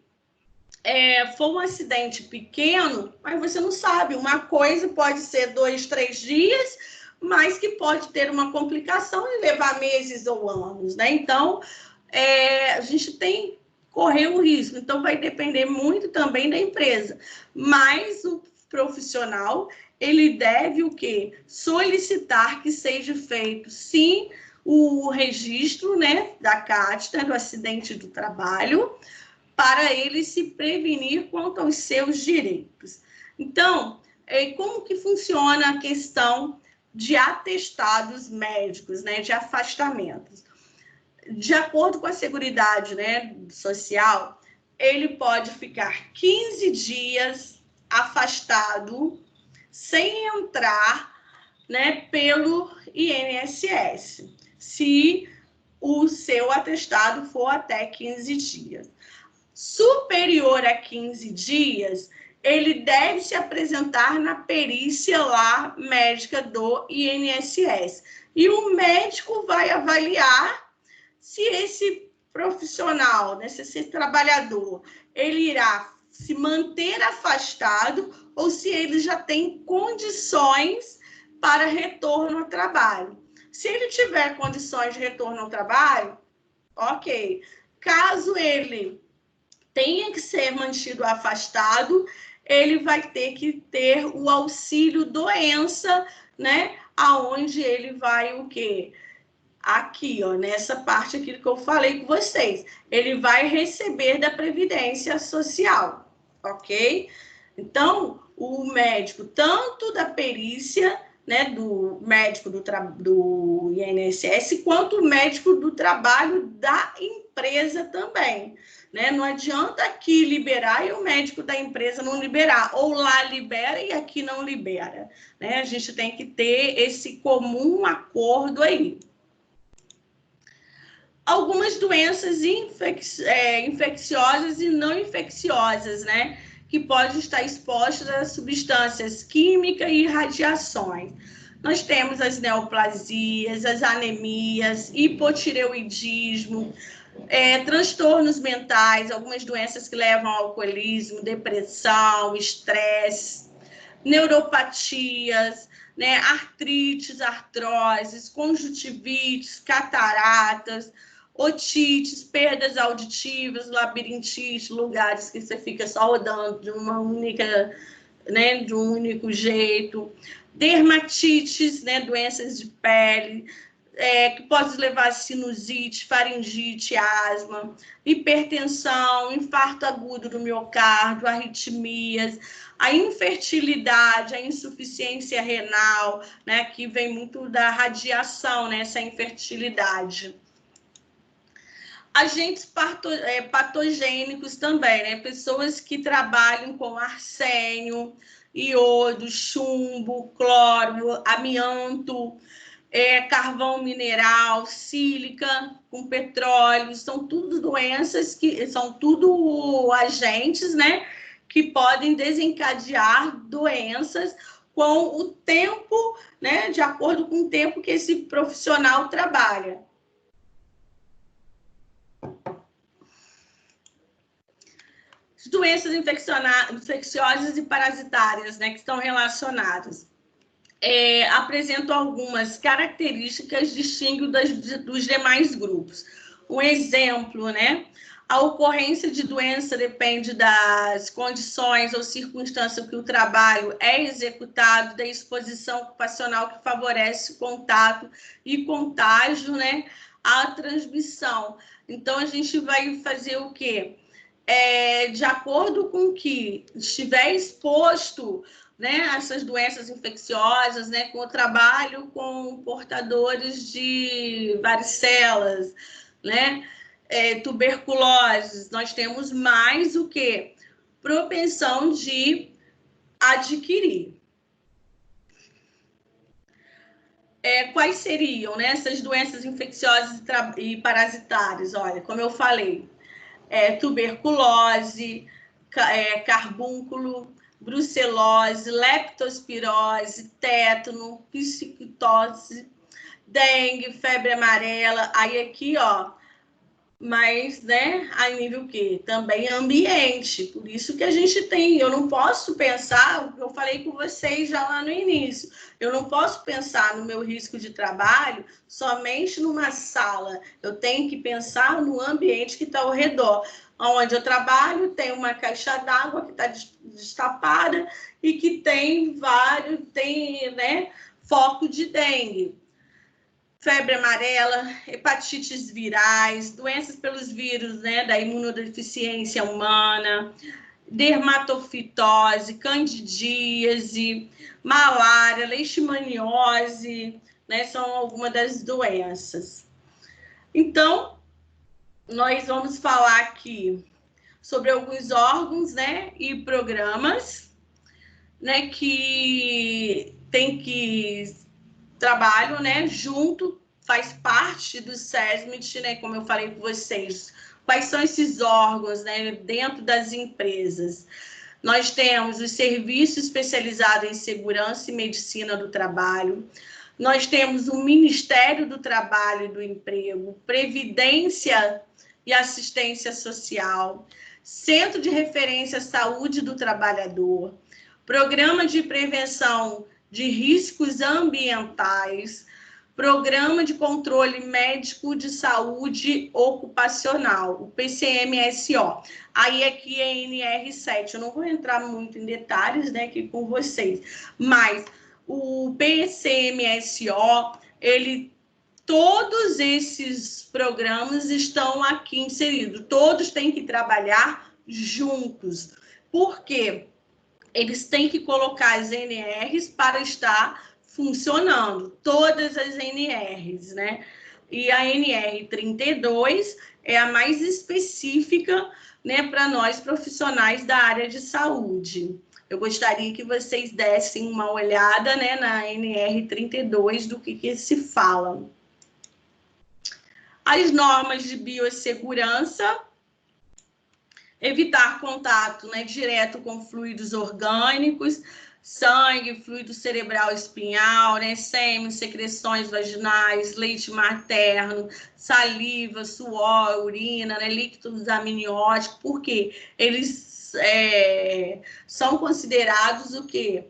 for um acidente pequeno, mas você não sabe, uma coisa pode ser 2, 3 dias, mas que pode ter uma complicação e levar meses ou anos, né? Então, a gente tem que correr o risco. Então, vai depender muito também da empresa. Mas o profissional, ele deve o quê? Solicitar que seja feito, sim, o registro, né, da CAT, né, do acidente do trabalho, para ele se prevenir quanto aos seus direitos. Então, como que funciona a questão de atestados médicos, né, de afastamentos? De acordo com a Seguridade, né, Social, ele pode ficar 15 dias afastado sem entrar, né, pelo INSS, se o seu atestado for até 15 dias. Superior a 15 dias, ele deve se apresentar na perícia lá médica do INSS. E o médico vai avaliar se esse profissional, né, se esse trabalhador, ele irá se manter afastado ou se ele já tem condições para retorno ao trabalho. Se ele tiver condições de retorno ao trabalho, ok. Caso ele tenha que ser mantido afastado, ele vai ter que ter o auxílio doença, né? Aonde ele vai o quê? Aqui, ó, nessa parte aqui que eu falei com vocês. Ele vai receber da Previdência Social, ok? Então, o médico, tanto da perícia, né, do médico do INSS, quanto o médico do trabalho da empresa também. Né? Não adianta aqui liberar e o médico da empresa não liberar, ou lá libera e aqui não libera. Né? A gente tem que ter esse comum acordo aí. Algumas doenças infecciosas e não infecciosas, né? Que podem estar expostas a substâncias químicas e radiações. Nós temos as neoplasias, as anemias, hipotireoidismo, transtornos mentais, algumas doenças que levam ao alcoolismo, depressão, estresse, neuropatias, né, artrites, artroses, conjuntivites, cataratas, otites, perdas auditivas, labirintite, lugares que você fica só rodando de uma única, né, de um único jeito, dermatites, né, doenças de pele, que pode levar a sinusite, faringite, asma, hipertensão, infarto agudo do miocárdio, arritmias, a infertilidade, a insuficiência renal, né, que vem muito da radiação, né, essa infertilidade. Agentes patogênicos também, né, pessoas que trabalham com arsênio, iodo, chumbo, cloro, amianto, carvão mineral, sílica com petróleo, são tudo doenças que são tudo agentes, né, que podem desencadear doenças com o tempo, né, de acordo com o tempo que esse profissional trabalha. Doenças infecciosas e parasitárias, né, que estão relacionadas. Apresentam algumas características distintas dos demais grupos. Um exemplo, né? A ocorrência de doença depende das condições ou circunstâncias que o trabalho é executado, da exposição ocupacional que favorece o contato e contágio, né? A transmissão. Então, a gente vai fazer o quê? De acordo com o que estiver exposto, né, essas doenças infecciosas, né, com o trabalho com portadores de varicelas, né, tuberculose, nós temos mais o que? Propensão de adquirir. Quais seriam, né, essas doenças infecciosas e parasitárias? Olha, como eu falei, tuberculose, carbúnculo, brucelose, leptospirose, tétano, psicose, dengue, febre amarela. Aí aqui, ó, mas, né, a nível que também ambiente. Por isso que a gente tem, eu não posso pensar, o que eu falei com vocês já lá no início, eu não posso pensar no meu risco de trabalho somente numa sala, eu tenho que pensar no ambiente que está ao redor. Onde eu trabalho, tem uma caixa d'água que está destapada e que tem né, foco de dengue. Febre amarela, hepatites virais, doenças pelos vírus, né, da imunodeficiência humana, dermatofitose, candidíase, malária, leishmaniose, né, são algumas das doenças. Então, nós vamos falar aqui sobre alguns órgãos, né, e programas, né, que tem que trabalham, né, junto, faz parte do SESMIT, né, como eu falei com vocês. Quais são esses órgãos, né, dentro das empresas? Nós temos o Serviço Especializado em Segurança e Medicina do Trabalho, nós temos o Ministério do Trabalho e do Emprego, Previdência e Assistência Social, Centro de Referência à Saúde do Trabalhador, Programa de Prevenção de Riscos Ambientais, Programa de Controle Médico de Saúde Ocupacional, o PCMSO. Aí aqui é NR7, eu não vou entrar muito em detalhes, né, aqui com vocês, mas o PCMSO, todos esses programas estão aqui inseridos, todos têm que trabalhar juntos. Por quê? Eles têm que colocar as NRs para estar funcionando, todas as NRs, né? E a NR32 é a mais específica, né, para nós profissionais da área de saúde. Eu gostaria que vocês dessem uma olhada, né, na NR32 do que se fala. As normas de biossegurança, evitar contato, né, direto com fluidos orgânicos, sangue, fluido cerebral espinhal, né, sêmen, secreções vaginais, leite materno, saliva, suor, urina, né, líquidos amnióticos, porque eles são considerados o quê?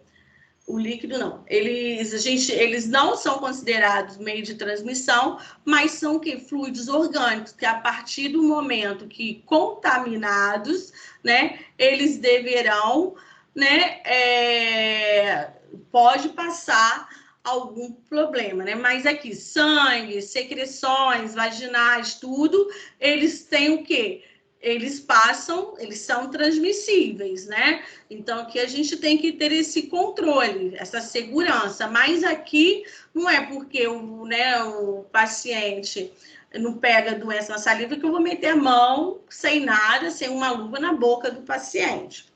O líquido não. Eles não são considerados meio de transmissão, mas são que fluidos orgânicos, que a partir do momento que contaminados, né, eles deverão, né, pode passar algum problema, né? Mas aqui, sangue, secreções vaginais, tudo, eles têm o quê? Eles passam, eles são transmissíveis, né? Então, aqui a gente tem que ter esse controle, essa segurança. Mas aqui não é porque o paciente não pega doença na saliva que eu vou meter a mão sem nada, sem uma luva na boca do paciente.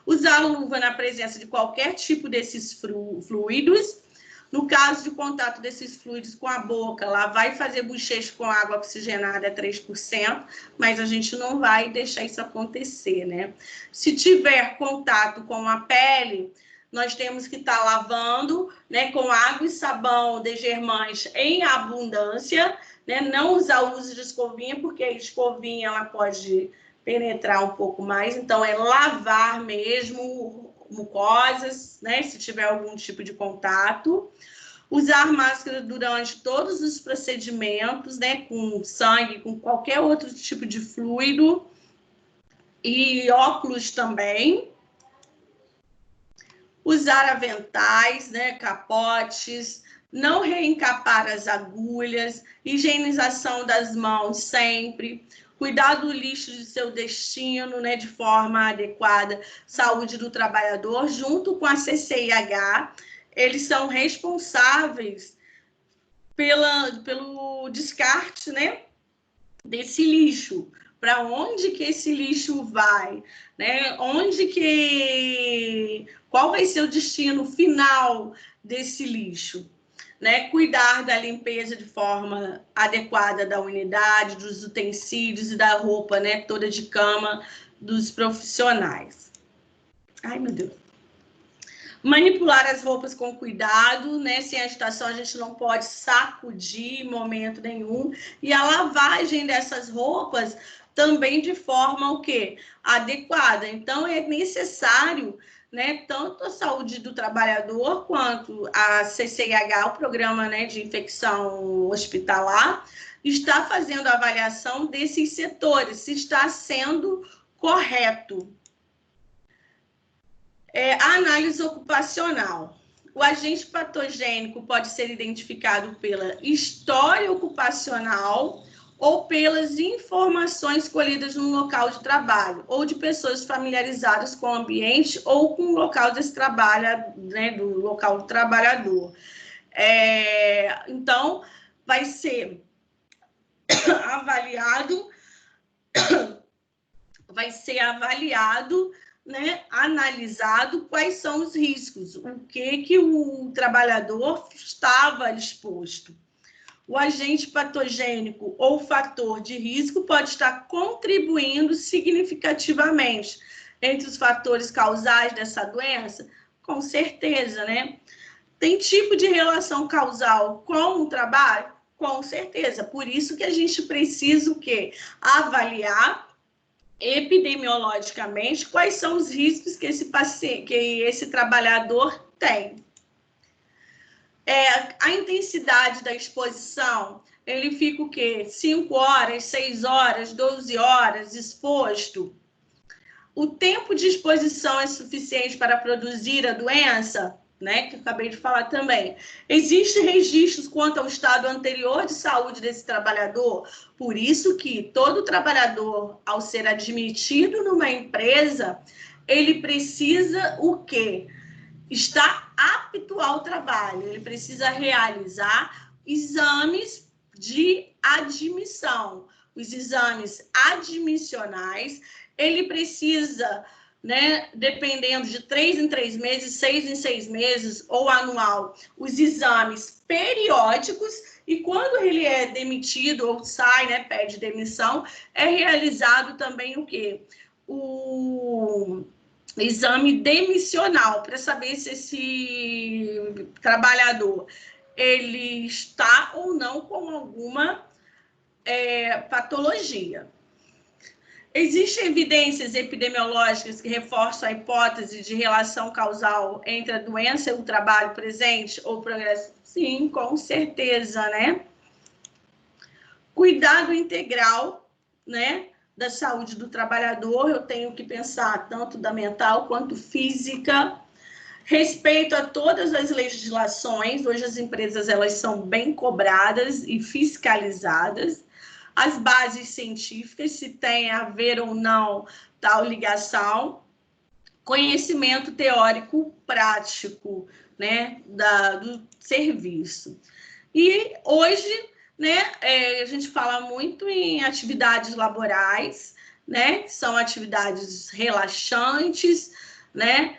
Usar luva na presença de qualquer tipo desses fluidos. No caso de contato desses fluidos com a boca, lavar e fazer bochecho com água oxigenada é 3%, mas a gente não vai deixar isso acontecer, né? Se tiver contato com a pele, nós temos que estar lavando, né, com água e sabão degermante em abundância, né? Não usar o uso de escovinha, porque a escovinha ela pode penetrar um pouco mais, então é lavar mesmo mucosas, né, se tiver algum tipo de contato. Usar máscara durante todos os procedimentos, né, com sangue, com qualquer outro tipo de fluido. E óculos também. Usar aventais, né, capotes. Não reencapar as agulhas. Higienização das mãos sempre. Cuidar do lixo de seu destino, né, de forma adequada. Saúde do trabalhador, junto com a CCIH. Eles são responsáveis pelo descarte, né, desse lixo. Para onde que esse lixo vai? Né? Qual vai ser o destino final desse lixo? Né? Cuidar da limpeza de forma adequada da unidade, dos utensílios e da roupa, né, toda de cama dos profissionais. Ai, meu Deus. Manipular as roupas com cuidado, né? Sem agitação, a gente não pode sacudir em momento nenhum. E a lavagem dessas roupas também de forma o quê? Adequada. Então, é necessário, né, tanto a saúde do trabalhador quanto a CCIH, o programa, né, de infecção hospitalar, está fazendo a avaliação desses setores, se está sendo correto. A análise ocupacional. O agente patogênico pode ser identificado pela história ocupacional ou pelas informações colhidas no local de trabalho, ou de pessoas familiarizadas com o ambiente ou com o local desse trabalho, né, do local do trabalhador. Então, vai ser avaliado, né, analisado quais são os riscos, o que o trabalhador estava exposto. O agente patogênico ou fator de risco pode estar contribuindo significativamente entre os fatores causais dessa doença? Com certeza, né? Tem tipo de relação causal com o trabalho? Com certeza. Por isso que a gente precisa o quê? Avaliar epidemiologicamente quais são os riscos que esse trabalhador tem. A intensidade da exposição, ele fica o quê? 5 horas, 6 horas, 12 horas exposto. O tempo de exposição é suficiente para produzir a doença? Né, que eu acabei de falar também. Existem registros quanto ao estado anterior de saúde desse trabalhador? Por isso que todo trabalhador, ao ser admitido numa empresa, ele precisa o quê? está apto ao trabalho. Ele precisa realizar exames de admissão. Os exames admissionais, ele precisa, né, dependendo de 3 em 3 meses, 6 em 6 meses ou anual, os exames periódicos, e quando ele é demitido ou sai, né, pede demissão, é realizado também o quê? O exame demissional, para saber se esse trabalhador ele está ou não com alguma patologia. Existem evidências epidemiológicas que reforçam a hipótese de relação causal entre a doença e o trabalho presente ou progresso? Sim, com certeza, né? Cuidado integral, né, da saúde do trabalhador, eu tenho que pensar tanto da mental quanto física. Respeito a todas as legislações, hoje as empresas elas são bem cobradas e fiscalizadas. As bases científicas, se tem a ver ou não tal ligação, conhecimento teórico prático, né, do serviço. E hoje, né, a gente fala muito em atividades laborais, né, são atividades relaxantes, né,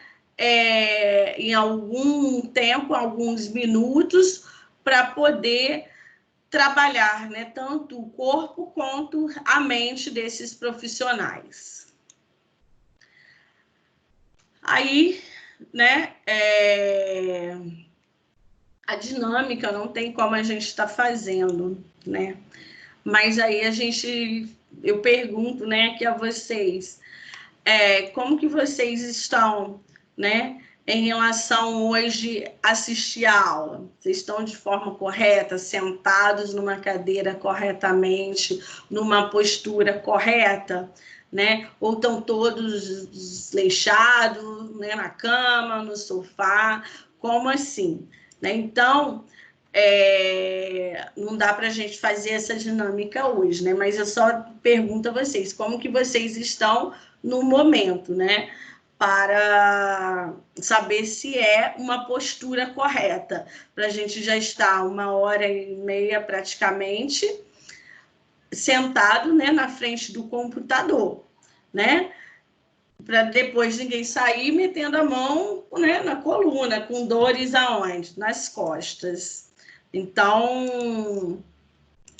em algum tempo, alguns minutos, para poder trabalhar, né, tanto o corpo quanto a mente desses profissionais. Aí, né, a dinâmica não tem como a gente estar fazendo, né? Mas aí eu pergunto, né, aqui a vocês, como que vocês estão, né, em relação hoje a assistir a aula? Vocês estão de forma correta, sentados numa cadeira corretamente, numa postura correta, né? Ou estão todos desleixados, né, na cama, no sofá? Como assim? Né? Então, não dá para a gente fazer essa dinâmica hoje, né? Mas eu só pergunto a vocês, como que vocês estão no momento, né? Para saber se é uma postura correta, para a gente já estar 1h30 praticamente sentado, né, na frente do computador, né? Para depois ninguém sair metendo a mão, né, na coluna, com dores aonde? Nas costas. Então,